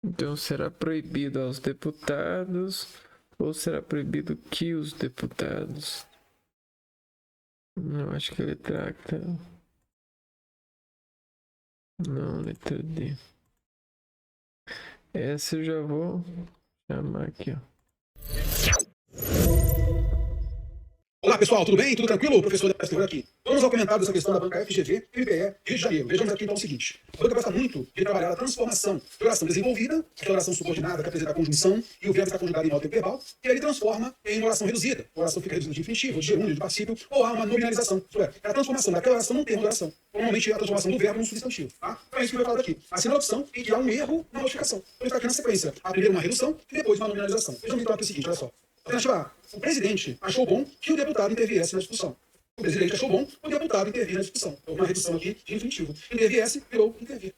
A: Então será proibido aos deputados ou será proibido que os deputados? Não, acho que a letra A tá... Não, letra D. Essa eu já vou chamar aqui, ó.
C: Olá pessoal, tudo bem? Tudo tranquilo? O professor Destro aqui. Vamos ao comentário dessa questão da banca FGV, MPE, Rio de Janeiro. Vejamos aqui então o seguinte. A banca gosta muito de trabalhar a transformação de oração desenvolvida, que é oração subordinada, que apresenta a conjunção, e o verbo está conjugado em modo verbal, e ele transforma em oração reduzida. A oração fica reduzida de infinitivo, de gerúndio, de particípio, ou há uma nominalização. Isto é a transformação daquela oração num termo de oração. Normalmente é a transformação do verbo num substantivo. Tá? Então é isso que eu vou falar aqui. Assina a opção em que há um erro na modificação. Então está aqui na sequência. Há primeiro uma redução e depois uma nominalização. Vejamos então aqui o seguinte, olha só. Alternativa A. O presidente achou bom que o deputado interviesse na discussão. O presidente achou bom o deputado intervir na discussão. Então, uma redução aqui de infinitivo. Interviesse virou intervir.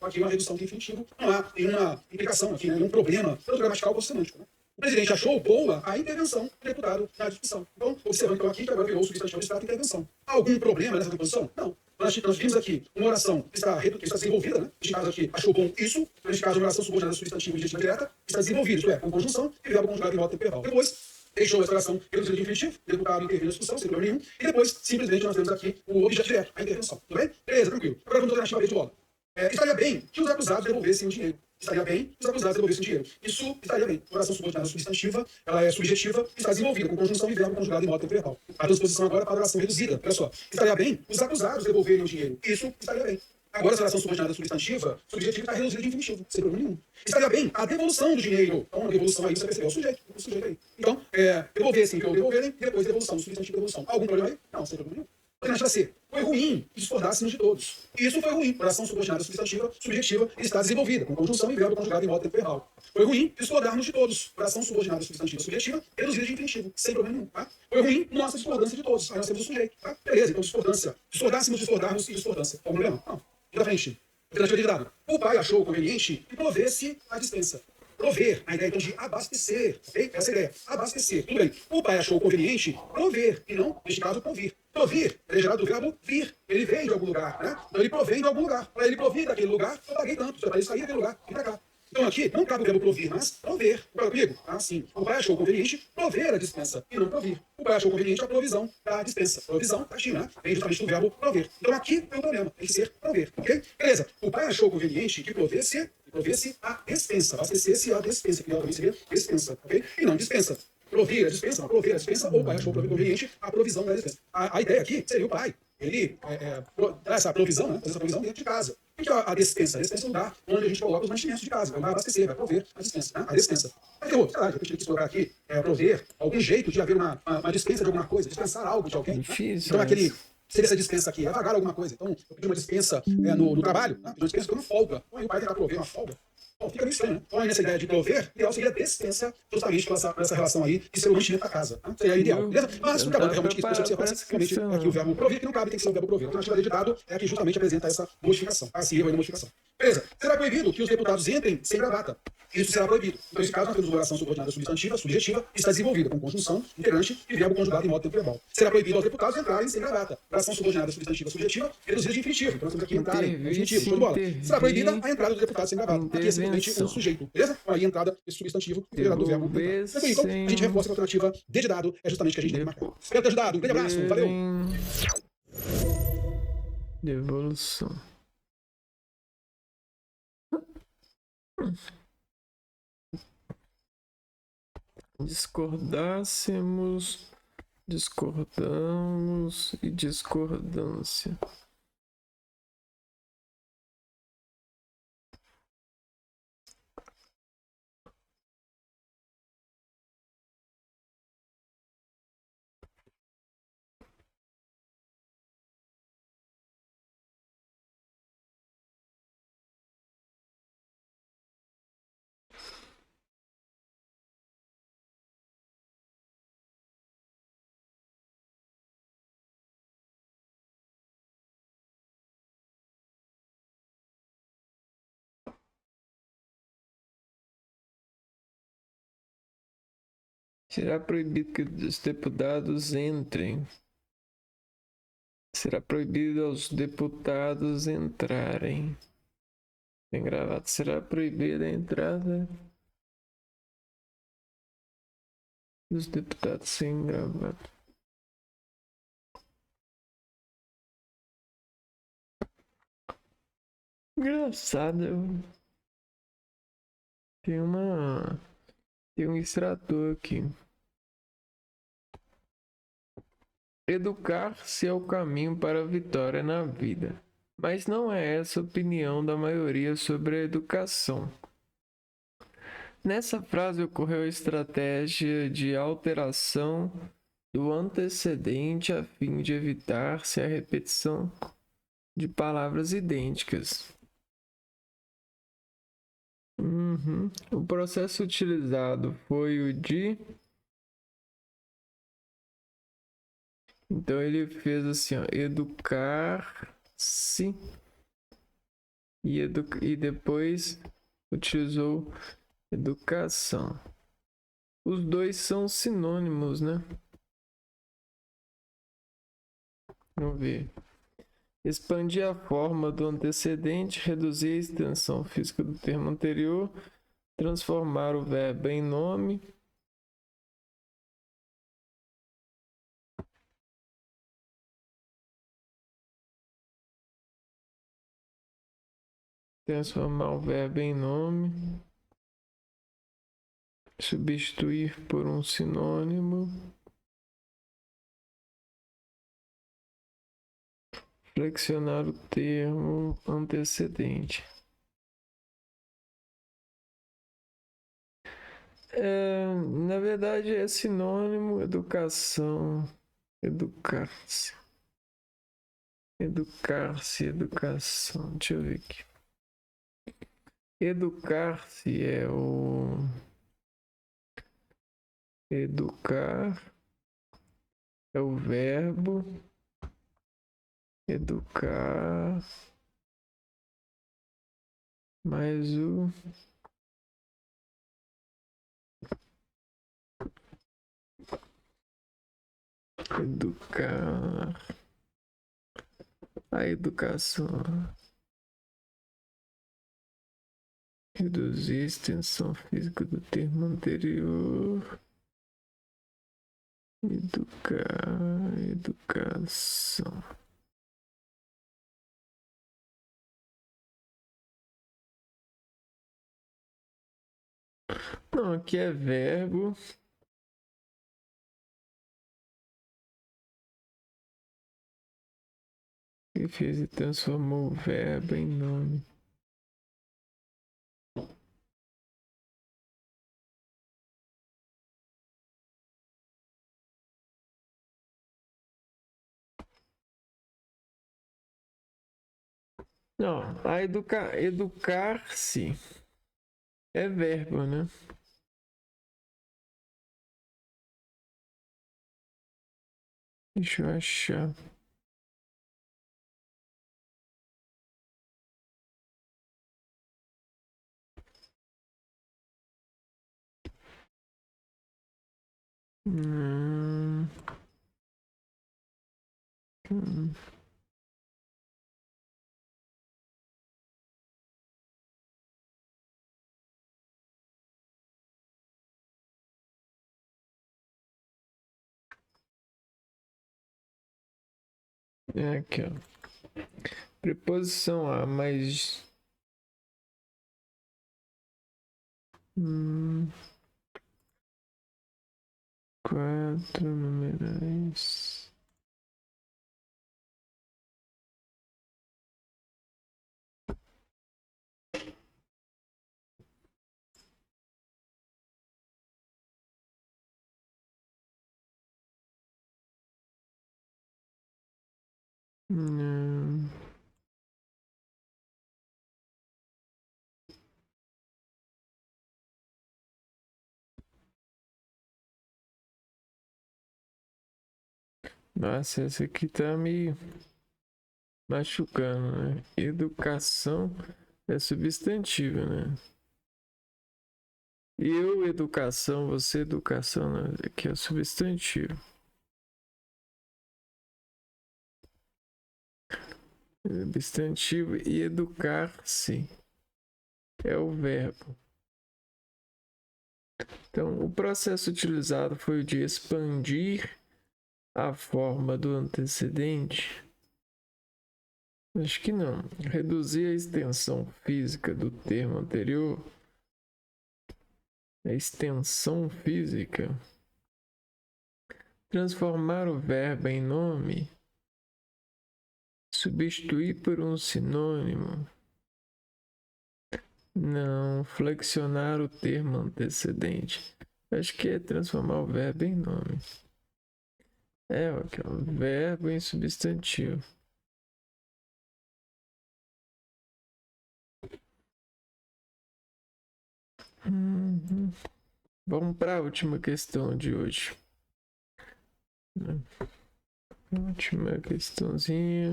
C: Aqui uma redução de infinitivo. Não há nenhuma implicação aqui, nenhum problema, tanto gramatical quanto semântico. Né? O presidente achou boa a intervenção do deputado na discussão. Então, observando então aqui que agora virou o substantivo abstrato intervenção. Algum problema nessa composição? Não. Nós vimos aqui uma oração que está desenvolvida, né? Neste caso aqui, achou bom isso. Neste caso, uma oração subordinada substantiva objetiva direta, está desenvolvida, isto é, com conjunção e verbo conjugado em modo temporal. Depois, deixou essa oração reduzida de infinitivo, o deputado interviu na discussão, sem problema nenhum, e depois, simplesmente, nós temos aqui o objeto direto, a intervenção. Tudo bem? Beleza, tranquilo. Agora vamos à alternativa B de bola. Estaria bem que os acusados devolvessem o dinheiro. Estaria bem que os acusados devolvessem o dinheiro. Isso estaria bem. A oração subordinada substantiva, ela é subjetiva e está desenvolvida com conjunção e verbo conjugado em modo tempo verbal. A transposição agora para a oração reduzida. Olha só. Estaria bem os acusados devolverem o dinheiro. Isso estaria bem. Agora, essa oração subordinada substantiva, subjetiva está reduzida de infinitivo, sem problema nenhum. Estaria bem a devolução do dinheiro. Então, a devolução aí, você percebeu, o sujeito aí. Então, devolvessem, que ou devolverem, e depois devolução, substantivo devolução. Algum problema aí? Não, sem problema nenhum. Alternativa C. Foi ruim que discordássemos de todos. Isso foi ruim. Oração subordinada substantiva, subjetiva, está desenvolvida, com conjunção e verbo conjugado em modo tempo verbal. Foi ruim discordarmos de todos. Oração subordinada substantiva, subjetiva, reduzida de infinitivo, sem problema nenhum. Tá? Foi ruim nossa discordância de todos. Aí nós temos o sujeito. Tá? Beleza, então discordância. Discordássemos, discordarmos e discordância. Algum problema? Não. E da frente. Alternativa de dado. O pai achou conveniente que provesse a dispensa. Prover, a ideia então de abastecer, ok? Essa é a ideia, abastecer. Tudo bem. O pai achou conveniente prover, e não, neste caso, provir. Provir é gerado do verbo vir. Ele vem de algum lugar, né? Então ele provém de algum lugar. Para ele provir daquele lugar, eu paguei tanto. Para ele sair daquele lugar, vem pra cá. Então aqui não cabe o verbo provir, mas prover. Concorda comigo? Sim. O pai achou conveniente prover a dispensa e não provir. O pai achou conveniente a provisão da dispensa. Provisão, tá aqui, né? Vem justamente do verbo prover. Então aqui é o problema, tem que ser prover, ok? Beleza. O pai achou conveniente que provesse a dispensa, abastecesse a dispensa, que também seria dispensa, ok? E não dispensa. Prover a dispensa, não prover a dispensa, ou o pai achou conveniente a provisão da dispensa. A ideia aqui seria o pai. Ele dá essa provisão, né? Fazer essa provisão dentro de casa. O que é a despensa? A despensa é o lugar onde a gente coloca os mantimentos de casa. Vai abastecer, vai prover a dispensa. Né? A despensa. Mas eu quis colocar aqui, prover algum jeito de haver uma dispensa de alguma coisa, dispensar algo de alguém.
A: Difícil,
C: né? Então aquele... Seria essa dispensa aqui, é pagar alguma coisa. Então, eu pedi uma dispensa no trabalho, né? Pedi uma dispensa com uma folga. Então, aí o pai tentar prover uma folga. Bom, fica meio estranho, né? Então, aí nessa ideia de prover, ideal seria dispensa, justamente por essa relação aí de ser o mantimento da casa. Né? Seria ideal, beleza? Mas, o trabalho realmente que isso observar, realmente aqui o verbo prover, que não cabe, tem que ser o verbo prover. A alternativa de dado é que justamente apresenta essa modificação. Esse erro aí na modificação. Beleza. Será proibido que os deputados entrem sem gravata. Isso será proibido. Então, nesse caso, nós temos uma oração subordinada substantiva, subjetiva, e está desenvolvida com conjunção, integrante e verbo conjugado em modo tempo verbal. Será proibido aos deputados entrarem sem gravata. Oração subordinada substantiva, subjetiva, reduzida de infinitivo. Então, nós temos aqui entrarem, infinitivo, show de bola. Será proibida a entrada dos deputados sem gravata. Aqui é simplesmente um sujeito, beleza? Aí a entrada desse substantivo, integrado do verbo. Então, a gente reforça que a alternativa D de dado é justamente o que a gente tem que marcar. Espero ter ajudado. Um grande abraço. Valeu.
A: Devolução. Discordássemos, discordamos e discordância. Será proibido que os deputados entrem. Será proibido aos deputados entrarem. Sem gravata. Será proibida a entrada dos deputados sem gravata. Engraçado. Tem um extrator aqui. Educar-se é o caminho para a vitória na vida, mas não é essa a opinião da maioria sobre a educação. Nessa frase ocorreu a estratégia de alteração do antecedente a fim de evitar-se a repetição de palavras idênticas. O processo utilizado foi o de... Então ele fez assim, ó, educar-se e depois utilizou educação. Os dois são sinônimos, né? Vamos ver. Expandir a forma do antecedente, reduzir a extensão física do termo anterior, transformar o verbo em nome. Transformar o verbo em nome. Substituir por um sinônimo. Flexionar o termo antecedente. Na verdade é sinônimo, educação, educar-se. Educar-se, educação. Deixa eu ver aqui. Educar-se é o... Educar é o verbo. Educar mais o... Educar. A educação. Reduzir a extensão física do termo anterior. Educar. Educação. Não, aqui é verbo. E fez e transformou o verbo em nome. Não, a educar-se é verbo, né? Deixa eu achar. Hum. É aqui, ó. Preposição a mais... Quatro numerais. Não. Nossa, essa aqui tá me machucando, né? Educação é substantivo, né? Eu, educação, você, educação, né? Aqui é substantivo. Substantivo e educar-se é o verbo. Então, o processo utilizado foi o de expandir a forma do antecedente. Acho que não. Reduzir a extensão física do termo anterior. A extensão física. Transformar o verbo em nome. Substituir por um sinônimo. Não. Flexionar o termo antecedente. Acho que é transformar o verbo em nome. É, ok. O verbo em substantivo. Vamos para a última questão de hoje. Última questãozinha.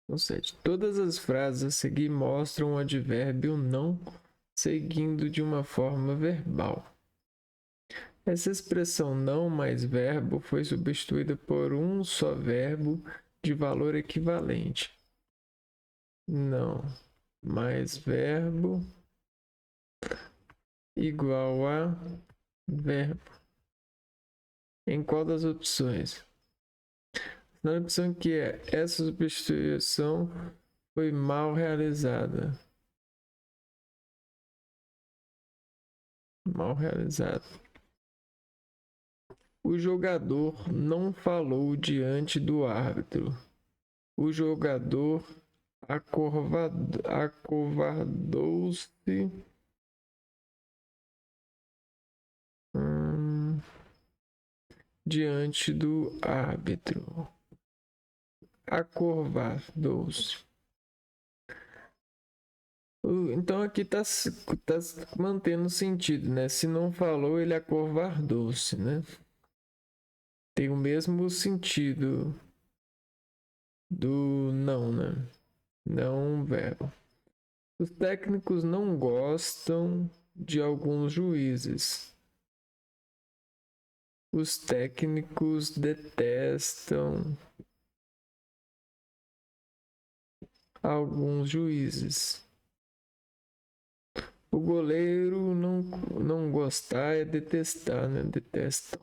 A: Então, 7. Todas as frases a seguir mostram o advérbio não seguindo de uma forma verbal. Essa expressão não mais verbo foi substituída por um só verbo de valor equivalente. Não mais verbo igual a verbo. Em qual das opções? Na opção que é essa substituição foi mal realizada. Mal realizada. O jogador não falou diante do árbitro. O jogador acovardou-se diante do árbitro. Acovardou-se. Então aqui tá mantendo sentido, né? Se não falou, ele acovardou-se, né? Tem o mesmo sentido do não, né? Não verbo. Os técnicos não gostam de alguns juízes. Os técnicos detestam alguns juízes. O goleiro não gostar é detestar, né? Detestam.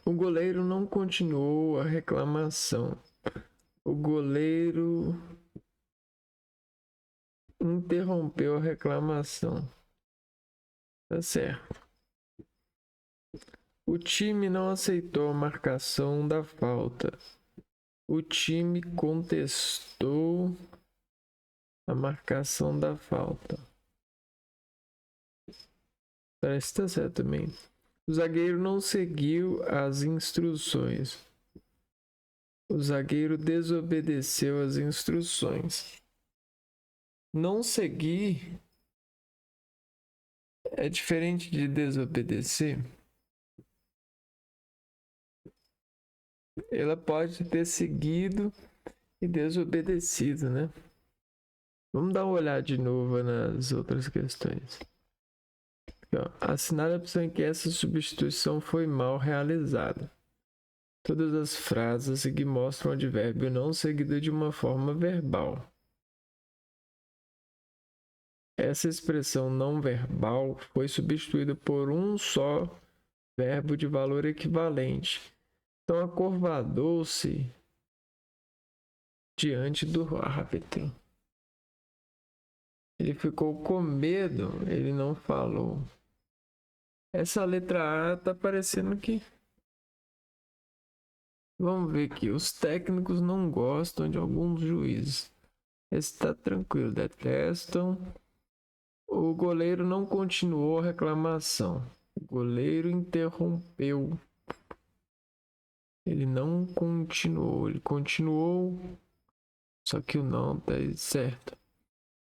A: O goleiro não continuou a reclamação. O goleiro interrompeu a reclamação. Tá certo. O time não aceitou a marcação da falta. O time contestou a marcação da falta. Parece que tá certo também. O zagueiro não seguiu as instruções. O zagueiro desobedeceu as instruções. Não seguir é diferente de desobedecer. Ela pode ter seguido e desobedecido, né? Vamos dar uma olhada de novo nas outras questões. Aqui, ó. Assinale a opção em que essa substituição foi mal realizada. Todas as frases a seguir mostram o advérbio não seguido de uma forma verbal. Essa expressão não verbal foi substituída por um só verbo de valor equivalente. Então, acovardou-se diante do árbitro. Ele ficou com medo, ele não falou. Essa letra A tá parecendo que... Vamos ver aqui. Os técnicos não gostam de alguns juízes. Esse tá tranquilo, detestam. O goleiro não continuou a reclamação. O goleiro interrompeu. Ele não continuou. Ele continuou. Só que o não tá certo.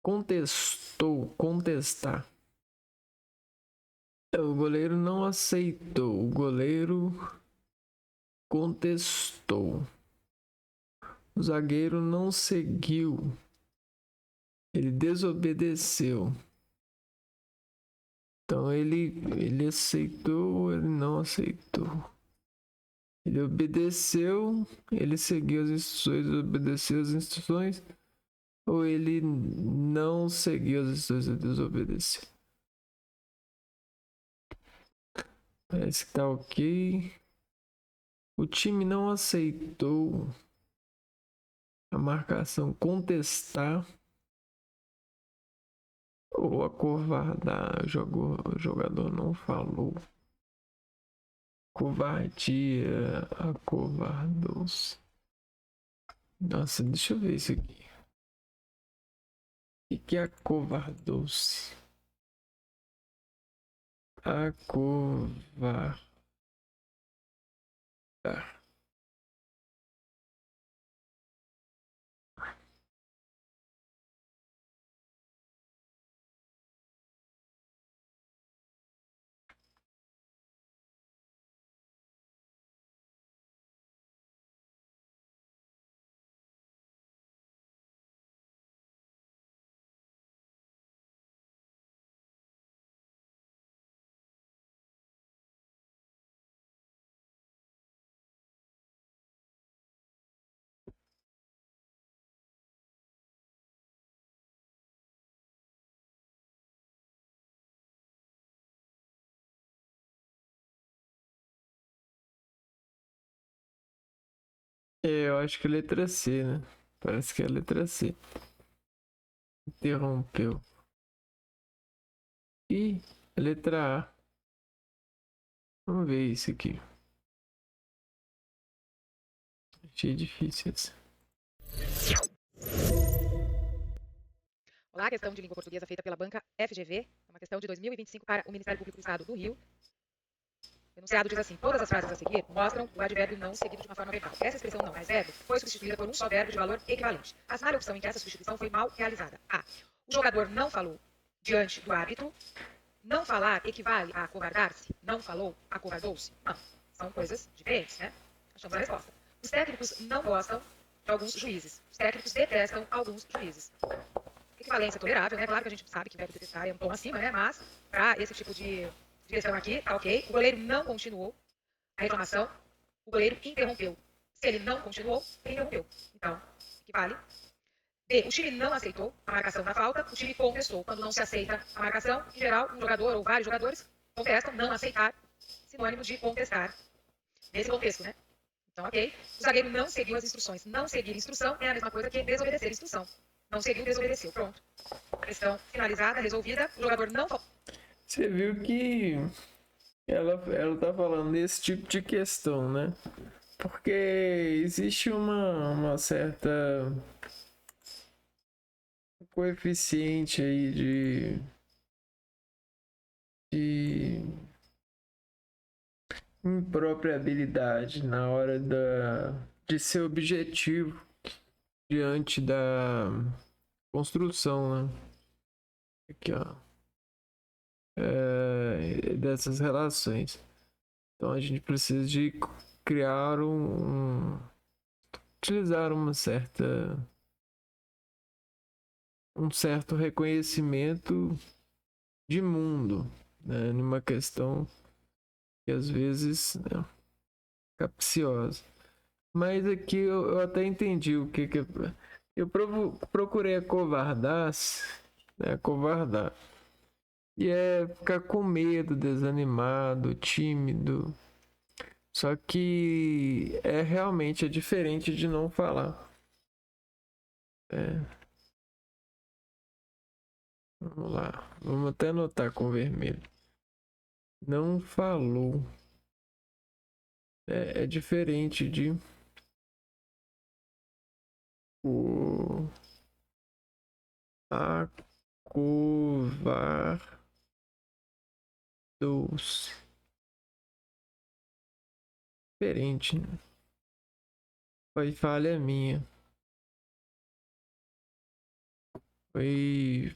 A: Contestou. Contestar. O goleiro não aceitou. O goleiro contestou. O zagueiro não seguiu. Ele desobedeceu. Então ele aceitou ou ele não aceitou? Ele obedeceu, ele seguiu as instruções, obedeceu as instruções, ou ele não seguiu as instruções e desobedeceu? Parece que tá ok. O time não aceitou a marcação contestar ou acovardar. O jogador não falou. Covardia, acovardou-se. Nossa, deixa eu ver isso aqui. O que é acovardou-se? Acovardar. Eu acho que é letra C, né? Parece que é a letra C. Interrompeu. E a letra A. Vamos ver isso aqui. Achei difícil essa.
D: Olá, questão de língua portuguesa feita pela banca FGV. É uma questão de 2025 para o Ministério Público do Estado do Rio. O enunciado diz assim: todas as frases a seguir mostram o advérbio não seguido de uma forma verbal. Essa expressão não mais verbo foi substituída por um só verbo de valor equivalente. Assinale a opção em que essa substituição foi mal realizada. A. O jogador não falou diante do árbitro. Não falar equivale a acovardar-se. Não falou, acovardou-se. Não. São coisas diferentes, né? Achamos a resposta. Os técnicos não gostam de alguns juízes. Os técnicos detestam alguns juízes. Equivalência tolerável, né? Claro que a gente sabe que o verbo detestar é um tom acima, né? Mas, para esse tipo de questão aqui, tá ok. O goleiro não continuou a reclamação. O goleiro interrompeu. Se ele não continuou, ele interrompeu. Então, equivale. B. O time não aceitou a marcação da falta. O time contestou. Quando não se aceita a marcação, em geral, um jogador ou vários jogadores contestam. Não aceitar, sinônimo de contestar. Nesse contexto, né? Então, ok. O zagueiro não seguiu as instruções. Não seguir instrução é a mesma coisa que desobedecer instrução. Não seguiu, desobedeceu. Pronto. Questão finalizada, resolvida. O jogador não...
A: Você viu que ela tá falando desse tipo de questão, né? Porque existe uma certa coeficiente aí de imprópria habilidade na hora de ser objetivo diante da construção, né? Aqui, ó. Dessas relações. Então a gente precisa de criar utilizar um certo reconhecimento de mundo, né, numa questão que às vezes, né, capciosa. Mas aqui eu até entendi o que eu procurei acovardar-se, né, acovardar. E é ficar com medo, desanimado, tímido. Só que realmente é diferente de não falar. Vamos lá. Vamos até anotar com vermelho. Não falou. É diferente de o acovardou-se. Diferente, né? Foi falha minha. Foi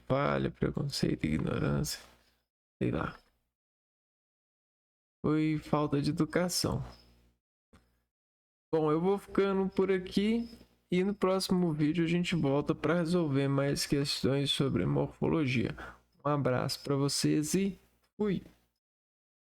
A: falha, preconceito, ignorância. Sei lá. Foi falta de educação. Bom, eu vou ficando por aqui e no próximo vídeo a gente volta para resolver mais questões sobre morfologia. Um abraço para vocês e fui!